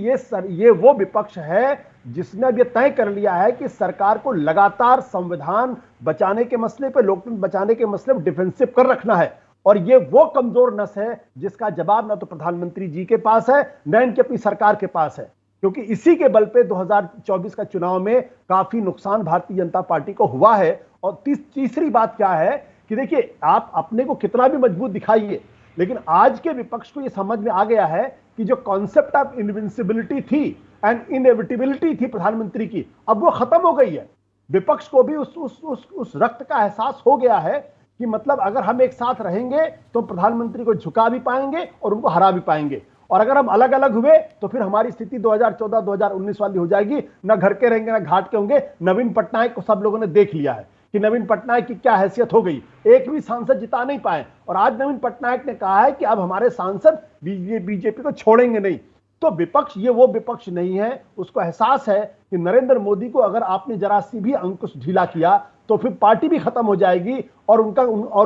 ये वो विपक्ष है जिसने अब ये तय कर लिया है कि सरकार को लगातार संविधान बचाने के मसले पे, लोकतंत्र बचाने के मसले पे डिफेंसिव कर रखना है। और ये वो कमजोर नस है जिसका जवाब ना तो प्रधानमंत्री जी के पास है, न इनकी अपनी सरकार के पास है, क्योंकि इसी के बल पे 2024 का चुनाव में काफी नुकसान भारतीय जनता पार्टी को हुआ है। और तीसरी बात क्या है कि देखिए, आप अपने को कितना भी मजबूत दिखाइए, लेकिन आज के विपक्ष को यह समझ में आ गया है कि जो कॉन्सेप्ट ऑफ इनविंसिबिलिटी थी एंड इनएविटेबिलिटी थी प्रधानमंत्री की, अब वो खत्म हो गई है। विपक्ष को भी उस रक्त का एहसास हो गया है कि मतलब अगर हम एक साथ रहेंगे तो प्रधानमंत्री को झुका भी पाएंगे और उनको हरा भी पाएंगे, और अगर हम अलग अलग हुए तो फिर हमारी स्थिति 2014-2019 वाली हो जाएगी, ना घर के रहेंगे ना घाट के होंगे। नवीन पटनायक को सब लोगों ने देख लिया है कि नवीन पटनायक की क्या हैसियत हो गई, एक भी सांसद जिता नहीं पाए, और आज नवीन पटनायक ने कहा है कि अब हमारे सांसद बीजेपी को छोड़ेंगे नहीं। तो विपक्ष ये वो विपक्ष नहीं है, उसको एहसास है कि नरेंद्र मोदी को अगर आपने जरा सी भी अंकुश ढीला किया तो फिर पार्टी भी खत्म हो जाएगी और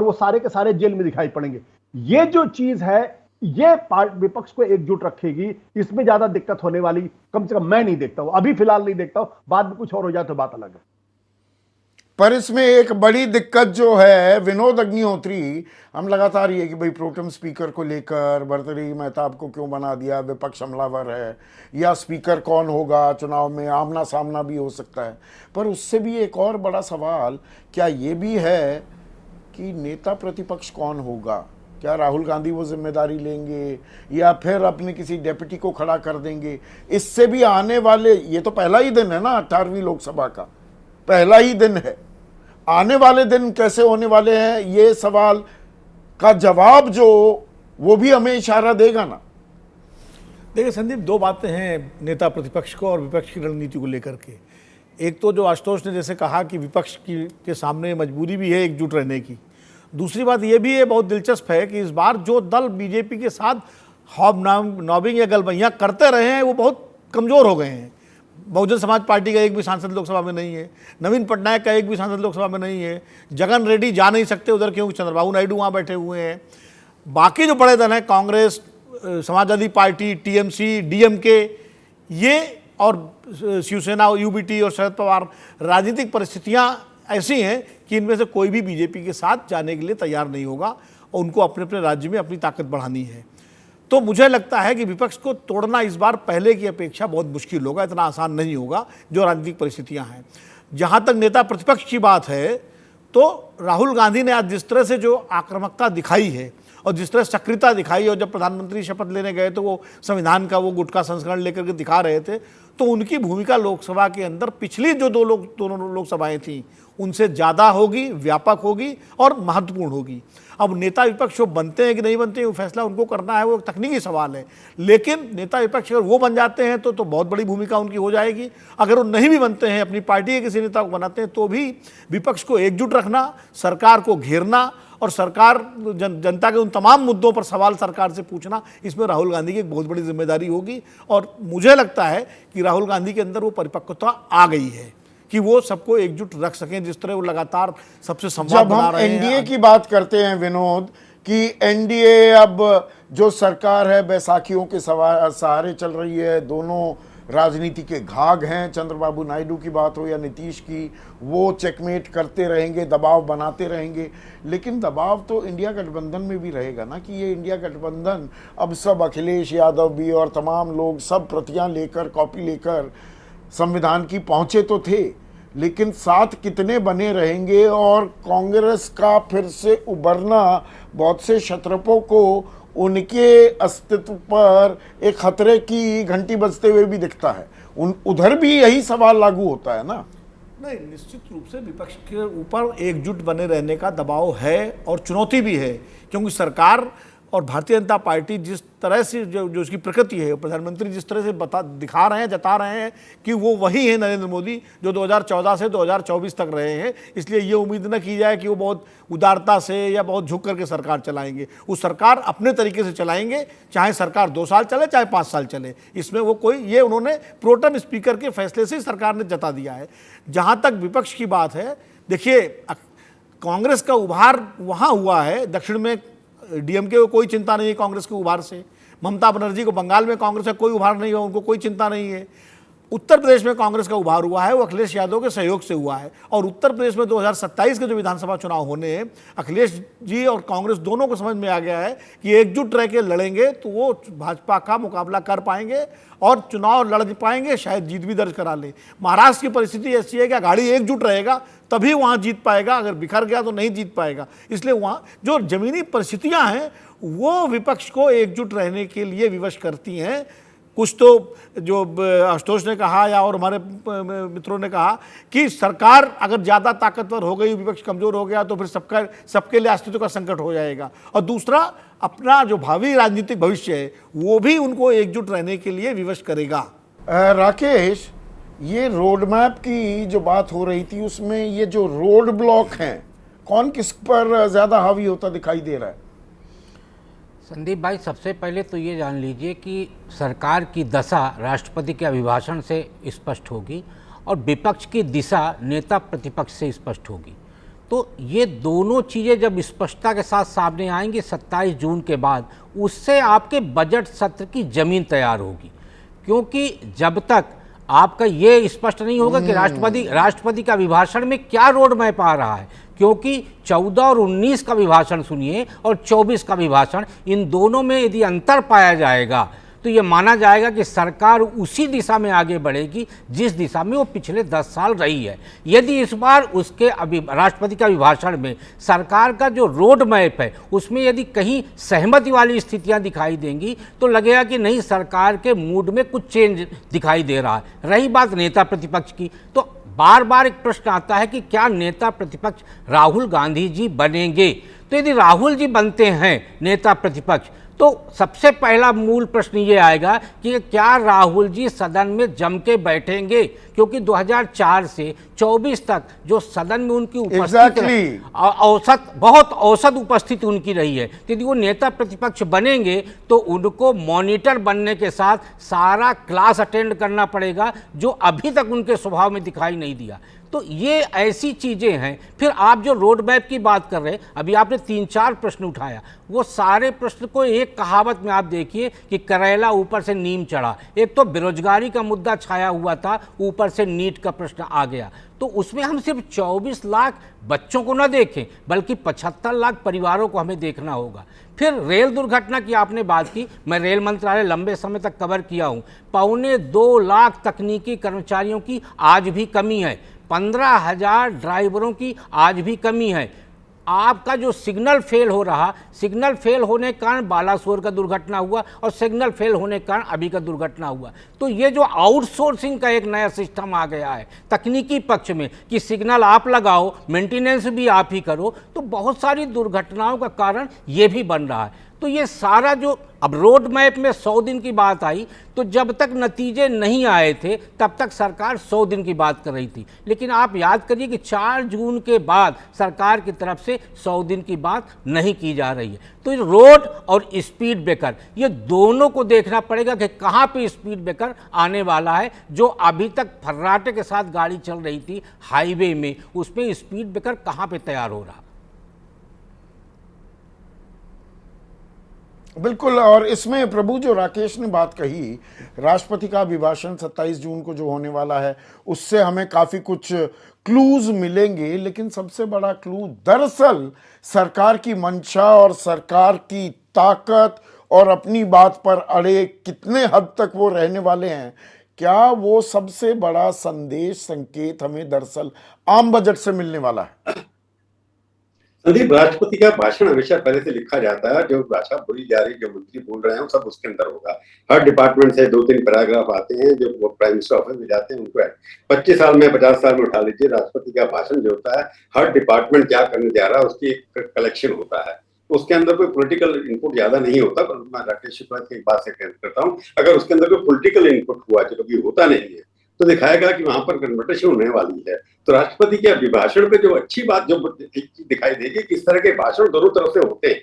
वो सारे के सारे जेल में दिखाई पड़ेंगे। ये जो चीज है ये विपक्ष को एकजुट रखेगी, इसमें ज्यादा दिक्कत होने वाली कम से कम मैं नहीं देखता हूं, अभी फिलहाल नहीं देखता हूं। बाद में कुछ और हो जाए तो बात अलग है। पर इसमें एक बड़ी दिक्कत जो है, विनोद अग्निहोत्री, हम लगातार ये कि भाई प्रोटेम स्पीकर को लेकर भर्तृहरि मेहताब को क्यों बना दिया, विपक्ष हमलावर है, या स्पीकर कौन होगा, चुनाव में आमना सामना भी हो सकता है। पर उससे भी एक और बड़ा सवाल क्या ये भी है कि नेता प्रतिपक्ष कौन होगा? क्या राहुल गांधी वो जिम्मेदारी लेंगे या फिर अपने किसी डेप्यूटी को खड़ा कर देंगे? इससे भी आने वाले, ये तो पहला ही दिन है ना 18वीं लोकसभा का, पहला ही दिन है, आने वाले दिन कैसे होने वाले हैं, ये सवाल का जवाब जो वो भी हमें इशारा देगा ना। देखिए संदीप, दो बातें हैं नेता प्रतिपक्ष को और विपक्ष की रणनीति को लेकर के। एक तो जो आशुतोष ने जैसे कहा कि विपक्ष के सामने मजबूरी भी है एकजुट रहने की। दूसरी बात यह भी है, बहुत दिलचस्प है कि इस बार जो दल बीजेपी के साथ हॉब नॉबिंग या गलबैयाँ करते रहे हैं वो बहुत कमज़ोर हो गए हैं। बहुजन समाज पार्टी का एक भी सांसद लोकसभा में नहीं है, नवीन पटनायक का एक भी सांसद लोकसभा में नहीं है, जगन रेड्डी जा नहीं सकते उधर क्योंकि चंद्रबाबू नायडू वहाँ बैठे हुए हैं। बाकी जो बड़े दल हैं, Congress, Samajwadi party, TMC, DMK, ये और शिवसेना, यूबीटी और शरद पवार, राजनीतिक परिस्थितियाँ ऐसी हैं कि इनमें से कोई भी बीजेपी के साथ जाने के लिए तैयार नहीं होगा और उनको अपने अपने राज्य में अपनी ताकत बढ़ानी है। तो मुझे लगता है कि विपक्ष को तोड़ना इस बार पहले की अपेक्षा बहुत मुश्किल होगा, इतना आसान नहीं होगा जो राजनीतिक परिस्थितियां हैं। जहां तक नेता प्रतिपक्ष की बात है, तो राहुल गांधी ने आज जिस तरह से जो आक्रामकता दिखाई है और जिस तरह सक्रियता दिखाई, और जब प्रधानमंत्री शपथ लेने गए तो वो संविधान का वो गुटका संस्करण लेकर के दिखा रहे थे, तो उनकी भूमिका लोकसभा के अंदर पिछली जो दोनों लोकसभाएं थी उनसे ज़्यादा होगी, व्यापक होगी और महत्वपूर्ण होगी। अब नेता विपक्ष वो बनते हैं कि नहीं बनते हैं, वो फैसला उनको करना है, वो एक तकनीकी सवाल है। लेकिन नेता विपक्ष अगर वो बन जाते हैं तो बहुत बड़ी भूमिका उनकी हो जाएगी। अगर वो नहीं भी बनते हैं, अपनी पार्टी के किसी नेता को बनाते हैं, तो भी विपक्ष को एकजुट रखना, सरकार को घेरना और सरकार जनता के उन तमाम मुद्दों पर सवाल सरकार से पूछना, इसमें राहुल गांधी की एक बहुत बड़ी जिम्मेदारी होगी। और मुझे लगता है कि राहुल गांधी के अंदर वो परिपक्वता आ गई है कि वो सबको एकजुट रख सकें, जिस तरह वो लगातार सबसे संवाद बना रहे हैं। जब हम एनडीए की बात करते हैं विनोद, कि एनडीए अब जो सरकार है बैसाखियों के सहारे चल रही है, दोनों राजनीति के घाघ हैं, चंद्रबाबू नायडू की बात हो या नीतीश की, वो चेकमेट करते रहेंगे, दबाव बनाते रहेंगे। लेकिन दबाव तो इंडिया गठबंधन में भी रहेगा ना, कि ये इंडिया गठबंधन अब सब अखिलेश यादव भी और तमाम लोग सब प्रतियां लेकर, कॉपी लेकर संविधान की पहुंचे तो थे, लेकिन साथ कितने बने रहेंगे। और कांग्रेस का फिर से उभरना बहुत से क्षत्रपों को उनके अस्तित्व पर एक खतरे की घंटी बजते हुए भी दिखता है। उधर भी यही सवाल लागू होता है ना? नहीं, निश्चित रूप से विपक्ष के ऊपर एकजुट बने रहने का दबाव है और चुनौती भी है, क्योंकि सरकार और भारतीय जनता पार्टी जिस तरह से जो उसकी प्रकृति है, प्रधानमंत्री जिस तरह से दिखा रहे हैं, जता रहे हैं कि वो वही है नरेंद्र मोदी जो 2014 से 2024 तक रहे हैं। इसलिए ये उम्मीद न की जाए कि वो बहुत उदारता से या बहुत झुक करके सरकार चलाएंगे। वो सरकार अपने तरीके से चलाएंगे, चाहे सरकार 2 साल चले चाहे 5 साल चले। इसमें वो कोई, ये उन्होंने प्रोटेम स्पीकर के फैसले से ही सरकार ने जता दिया है। जहाँ तक विपक्ष की बात है, देखिए कांग्रेस का उभार वहाँ हुआ है, दक्षिण में डीएमके को कोई चिंता नहीं है कांग्रेस के उभार से। ममता बनर्जी को बंगाल में कांग्रेस का कोई उभार नहीं हुआ, उनको कोई चिंता नहीं है। उत्तर प्रदेश में कांग्रेस का उभार हुआ है, वो अखिलेश यादव के सहयोग से हुआ है। और उत्तर प्रदेश में 2027 के जो विधानसभा चुनाव होने हैं, अखिलेश जी और कांग्रेस दोनों को समझ में आ गया है कि एकजुट रह के लड़ेंगे तो वो भाजपा का मुकाबला कर पाएंगे और चुनाव लड़ पाएंगे, शायद जीत भी दर्ज करा ले। महाराष्ट्र की परिस्थिति ऐसी है कि अघाड़ी एकजुट रहेगा तभी वहाँ जीत पाएगा, अगर बिखर गया तो नहीं जीत पाएगा। इसलिए वहाँ जो जमीनी परिस्थितियाँ हैं वो विपक्ष को एकजुट रहने के लिए विवश करती हैं। कुछ तो जो आशुतोष ने कहा या और हमारे मित्रों ने कहा कि सरकार अगर ज़्यादा ताकतवर हो गई, विपक्ष कमज़ोर हो गया तो फिर सबके लिए अस्तित्व का संकट हो जाएगा। और दूसरा, अपना जो भावी राजनीतिक भविष्य है वो भी उनको एकजुट रहने के लिए विवश करेगा। राकेश, ये रोड मैप की जो बात हो रही थी, उसमें ये जो रोड ब्लॉक हैं, कौन किस पर ज़्यादा हावी होता दिखाई दे रहा है? संदीप भाई, सबसे पहले तो ये जान लीजिए कि सरकार की दशा राष्ट्रपति के अभिभाषण से स्पष्ट होगी और विपक्ष की दिशा नेता प्रतिपक्ष से स्पष्ट होगी। तो ये दोनों चीज़ें जब स्पष्टता के साथ सामने आएंगी 27 जून के बाद, उससे आपके बजट सत्र की जमीन तैयार होगी। क्योंकि जब तक आपका ये स्पष्ट नहीं होगा कि राष्ट्रपति का अभिभाषण में क्या रोड मैप आ रहा है, क्योंकि 14 और 19 का अभिभाषण सुनिए और 24 का अभिभाषण, इन दोनों में यदि अंतर पाया जाएगा तो ये माना जाएगा कि सरकार उसी दिशा में आगे बढ़ेगी जिस दिशा में वो पिछले 10 साल रही है। यदि इस बार उसके राष्ट्रपति के अभिभाषण में सरकार का जो रोड मैप है उसमें यदि कहीं सहमति वाली स्थितियां दिखाई देंगी तो लगेगा कि नहीं, सरकार के मूड में कुछ चेंज दिखाई दे रहा है। रही बात नेता प्रतिपक्ष की, तो बार बार एक प्रश्न आता है कि क्या नेता प्रतिपक्ष राहुल गांधी जी बनेंगे। तो यदि राहुल जी बनते हैं नेता प्रतिपक्ष तो सबसे पहला मूल प्रश्न ये आएगा कि क्या राहुल जी सदन में जम के बैठेंगे, क्योंकि 2004 से 24 तक जो सदन में उनकी उपस्थिति Exactly. बहुत औसत उपस्थिति उनकी रही है। यदि वो नेता प्रतिपक्ष बनेंगे तो उनको मॉनिटर बनने के साथ सारा क्लास अटेंड करना पड़ेगा, जो अभी तक उनके स्वभाव में दिखाई नहीं दिया। तो ये ऐसी चीज़ें हैं। फिर आप जो रोड मैप की बात कर रहे हैं, अभी आपने 3-4 प्रश्न उठाया, वो सारे प्रश्न को एक कहावत में आप देखिए कि करेला ऊपर से नीम चढ़ा। एक तो बेरोजगारी का मुद्दा छाया हुआ था, ऊपर से नीट का प्रश्न आ गया। तो उसमें हम सिर्फ 24 लाख बच्चों को न देखें, बल्कि 75 लाख परिवारों को हमें देखना होगा। फिर रेल दुर्घटना की आपने बात की, मैं रेल मंत्रालय लंबे समय तक कवर किया हूँ। 2.25 लाख तकनीकी कर्मचारियों की आज भी कमी है, 15,000 ड्राइवरों की आज भी कमी है। आपका जो सिग्नल फेल हो रहा, सिग्नल फेल होने के कारण बालासोर का दुर्घटना हुआ और सिग्नल फेल होने के कारण अभी का दुर्घटना हुआ। तो ये जो आउटसोर्सिंग का एक नया सिस्टम आ गया है तकनीकी पक्ष में कि सिग्नल आप लगाओ, मेंटेनेंस भी आप ही करो, तो बहुत सारी दुर्घटनाओं का कारण ये भी बन रहा है। तो ये सारा जो अब रोड मैप में 100 दिन की बात आई, तो जब तक नतीजे नहीं आए थे तब तक सरकार 100 दिन की बात कर रही थी। लेकिन आप याद करिए कि 4 जून के बाद सरकार की तरफ से 100 दिन की बात नहीं की जा रही है। तो रोड और स्पीड ब्रेकर, ये दोनों को देखना पड़ेगा कि कहाँ पे स्पीड ब्रेकर आने वाला है। जो अभी तक फर्राटे के साथ गाड़ी चल रही थी हाईवे में, उसमें स्पीड ब्रेकर कहाँ पे तैयार हो रहा। बिल्कुल। और इसमें प्रभु जो राकेश ने बात कही, राष्ट्रपति का अभिभाषण 27 जून को जो होने वाला है, उससे हमें काफी कुछ क्लूज मिलेंगे। लेकिन सबसे बड़ा क्लू दरअसल सरकार की मंशा और सरकार की ताकत और अपनी बात पर अड़े कितने हद तक वो रहने वाले हैं, क्या वो सबसे बड़ा संदेश संकेत हमें दरअसल आम बजट से मिलने वाला है। संदीप, राष्ट्रपति का भाषण हमेशा पहले से लिखा जाता है। जो भाषा बोली जा रही, जो मंत्री बोल रहे हैं, वो सब उसके अंदर होगा। हर डिपार्टमेंट से 2-3 पैराग्राफ आते हैं जो वो प्राइम मिनिस्टर ऑफिस में जाते हैं, उनको 25 साल में 50 साल में उठा लीजिए, राष्ट्रपति का भाषण जो होता है, हर डिपार्टमेंट क्या करने जा रहा है उसकी एक कलेक्शन होता है। उसके अंदर कोई पॉलिटिकल इनपुट ज्यादा नहीं होता। पर मैं राकेश शुक्ला की एक बात से करता हूँ, अगर उसके अंदर कोई पॉलिटिकल इनपुट हुआ जो कभी होता नहीं है, तो दिखाएगा कि वहां पर कन्वर्टेशन होने वाली है। तो राष्ट्रपति के अभिभाषण पे जो अच्छी बात जो दिखाई देगी, किस तरह के भाषण दोनों तरफ से होते हैं,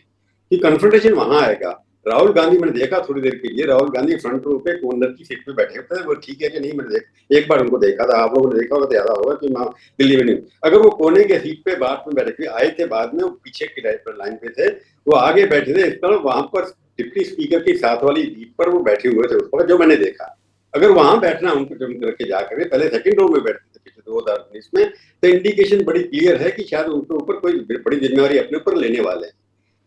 कि कन्फ्रंटेशन वहां आएगा। राहुल गांधी मैंने देखा थोड़ी देर के लिए, राहुल गांधी फ्रंट रो पे कॉर्नर की सीट पे बैठे होते हैं। वो ठीक है कि नहीं, मैंने एक बार उनको देखा था, आप लोगों ने देखा होगा तो ज्यादा होगा कि मैं दिल्ली में नहीं। अगर वो कोने के सीट पे बाद में बैठे आए थे, बाद में वो पीछे की लाइन पे थे, वो आगे बैठे थे इस तरह, वहां पर डिप्टी स्पीकर की साथ वाली सीट पर वो बैठे हुए थे उस पर, जो मैंने देखा। अगर वहां बैठना उनको जम करके जाकर, पहले सेकंड रो में बैठते थे पिछले 2019 में, तो इंडिकेशन बड़ी क्लियर है कि शायद उनके ऊपर कोई बड़ी जिम्मेवारी अपने ऊपर लेने वाले हैं।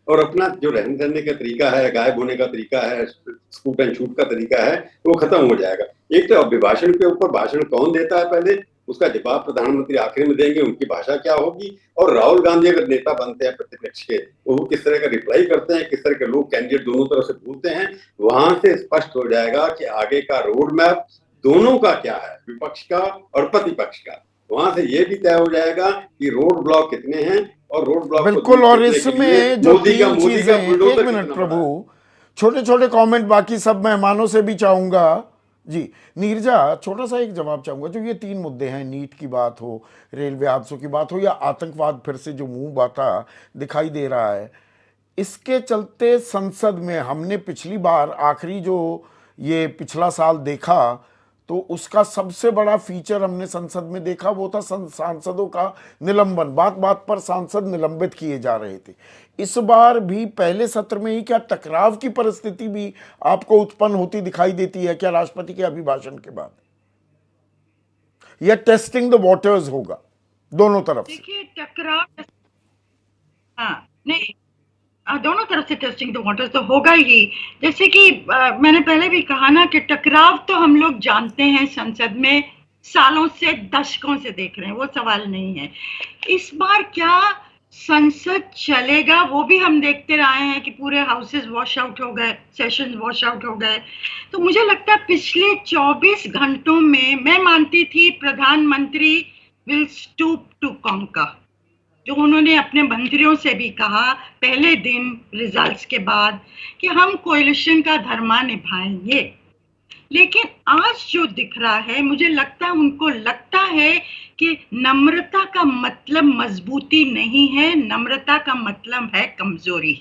और अपना जो रहने सहने का तरीका है, गायब होने का तरीका है, स्कूट एंड शूट का तरीका है, वो खत्म हो जाएगा। एक तो अभिभाषण के ऊपर भाषण कौन देता है पहले, उसका जवाब प्रधानमंत्री आखिर में देंगे, उनकी भाषा क्या होगी, और राहुल गांधी अगर नेता बनते हैं प्रतिपक्ष के, वो किस तरह का रिप्लाई करते हैं, किस तरह के लोग कैंडिडेट दोनों तरफ से बोलते हैं, वहां से स्पष्ट हो जाएगा कि आगे का रोड मैप दोनों का क्या है, विपक्ष का और प्रतिपक्ष का। वहां से ये भी तय हो जाएगा कि रोड ब्लॉक कितने हैं और रोड ब्लॉक बिल्कुल। और इसमें जो तीन चीजें, एक मिनट प्रभु, छोटे छोटे कमेंट बाकी सब मेहमानों से भी चाहूंगा जी। नीरजा, छोटा सा एक जवाब चाहूंगा। जो ये 3 मुद्दे हैं, नीट की बात हो, रेलवे हादसों की बात हो, या आतंकवाद फिर से जो मुंह बाता दिखाई दे रहा है, इसके चलते संसद में हमने पिछली बार आखिरी जो ये पिछला साल देखा, तो उसका सबसे बड़ा फीचर हमने संसद में देखा, वो था सांसदों का निलंबन। बात बात पर सांसद निलंबित किए जा रहे थे। इस बार भी पहले सत्र में ही क्या टकराव की परिस्थिति भी आपको उत्पन्न होती दिखाई देती है क्या राष्ट्रपति के अभिभाषण के बाद, या टेस्टिंग द वाटर्स होगा दोनों तरफ से? देखिए, टकराव, हाँ नहीं, दोनों तरफ से टेस्टिंग द वाटर्स तो होगा ही। जैसे कि मैंने पहले भी कहा ना कि टकराव तो हम लोग जानते हैं, संसद में सालों से, दशकों से देख रहे हैं, वो सवाल नहीं है। इस बार क्या संसद चलेगा, वो भी हम देखते रहे हैं कि पूरे हाउसेस वॉश आउट हो गए, सेशन वॉश आउट हो गए। तो मुझे लगता है पिछले 24 घंटों में मैं मानती थी प्रधानमंत्री विल स्टूप टू कॉन्कर, जो उन्होंने अपने मंत्रियों से भी कहा पहले दिन रिजल्ट्स के बाद, कि हम कोalition का धर्मा निभाएंगे। लेकिन आज जो दिख रहा है, मुझे लगता है उनको लगता है कि नम्रता का मतलब मजबूती नहीं है, नम्रता का मतलब है कमजोरी।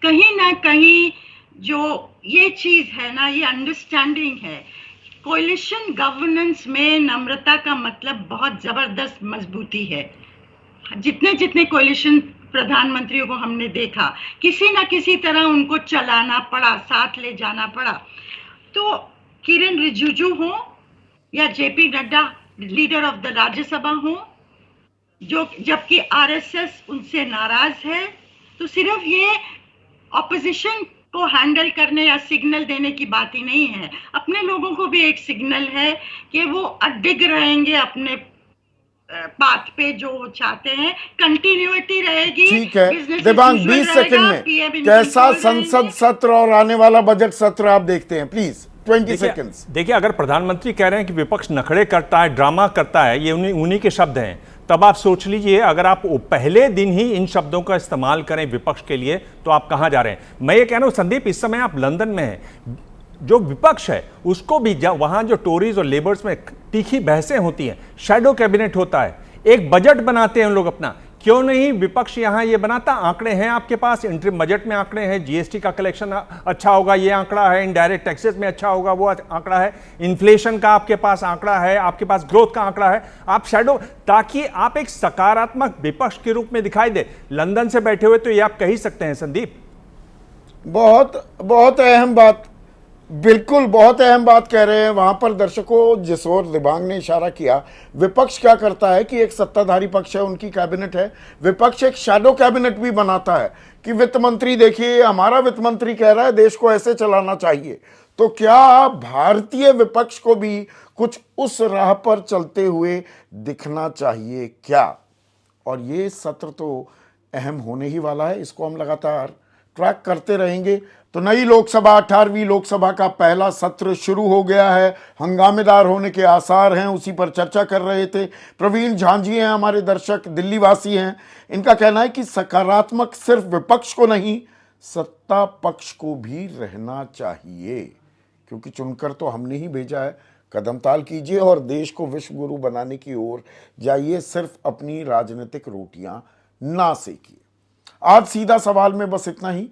कहीं ना कहीं जो ये चीज है ना, ये अंडरस्टैंडिंग है, कोलिशन गवर्नेंस में नम्रता का मतलब बहुत जबरदस्त मजबूती है। जितने जितने कोलिशन प्रधानमंत्रियों को हमने देखा, किसी ना किसी तरह उनको चलाना पड़ा, साथ ले जाना पड़ा। तो किरण रिजिजू हो या JP Nadda leader of the Rajya Sabha हो, जो जबकि आरएसएस उनसे नाराज है, तो सिर्फ ये ऑपोजिशन को हैंडल करने या सिग्नल देने की बात ही नहीं है, अपने लोगों को भी एक सिग्नल है कि वो अडिग रहेंगे अपने पाथ पे जो वो चाहते हैं, कंटिन्यूटी रहेगी। ठीक है business as Devang, usual 20 second रहेगा, में PM in कैसा control संसद रहेंगे। सत्र और आने वाला बजट सत्र आप देखते हैं? Please 20 seconds. देखिए, अगर प्रधानमंत्री कह रहे हैं कि विपक्ष नखड़े करता है, ड्रामा करता है, ये उन्हीं के शब्द हैं, तब आप सोच लीजिए अगर आप पहले दिन ही इन शब्दों का इस्तेमाल करें विपक्ष के लिए तो आप कहां जा रहे हैं। मैं ये कह रहा हूं संदीप, इस समय आप लंदन में हैं, जो विपक्ष है उसको भी वहां जो टोरीज और लेबर्स में तीखी बहसें होती हैं, शैडो कैबिनेट होता है, एक बजट बनाते हैं उन लोग अपना, क्यों नहीं विपक्ष यहां ये बनाता? आंकड़े हैं आपके पास, इंटरिम बजट में आंकड़े हैं, जीएसटी का कलेक्शन अच्छा होगा ये आंकड़ा है, इनडायरेक्ट टैक्सेस में अच्छा होगा वो आंकड़ा है, इन्फ्लेशन का आपके पास आंकड़ा है, आपके पास ग्रोथ का आंकड़ा है, आप शैडो, ताकि आप एक सकारात्मक विपक्ष के रूप में दिखाई दे। लंदन से बैठे हुए तो ये आप कह ही सकते हैं संदीप। बहुत बहुत अहम बात, बिल्कुल बहुत अहम बात कह रहे हैं। वहां पर दर्शकों जिस ओर दिबांग ने इशारा किया, विपक्ष क्या करता है कि एक सत्ताधारी पक्ष है, उनकी कैबिनेट है, विपक्ष एक शैडो कैबिनेट भी बनाता है कि वित्त मंत्री देखिए, हमारा वित्त मंत्री कह रहा है देश को ऐसे चलाना चाहिए। तो क्या भारतीय विपक्ष को भी कुछ उस राह पर चलते हुए दिखना चाहिए क्या? और ये सत्र तो अहम होने ही वाला है, इसको हम लगातार ट्रैक करते रहेंगे। तो नई लोकसभा 18वीं लोकसभा का पहला सत्र शुरू हो गया है, हंगामेदार होने के आसार हैं, उसी पर चर्चा कर रहे थे प्रवीण झांझी हैं हमारे दर्शक, दिल्ली वासी हैं। इनका कहना है कि सकारात्मक सिर्फ विपक्ष को नहीं, सत्ता पक्ष को भी रहना चाहिए, क्योंकि चुनकर तो हमने ही भेजा है। कदमताल कीजिए और देश को विश्व गुरु बनाने की ओर जाइए, सिर्फ अपनी राजनीतिक रोटियां ना सेकिए। आज सीधा सवाल में बस इतना ही।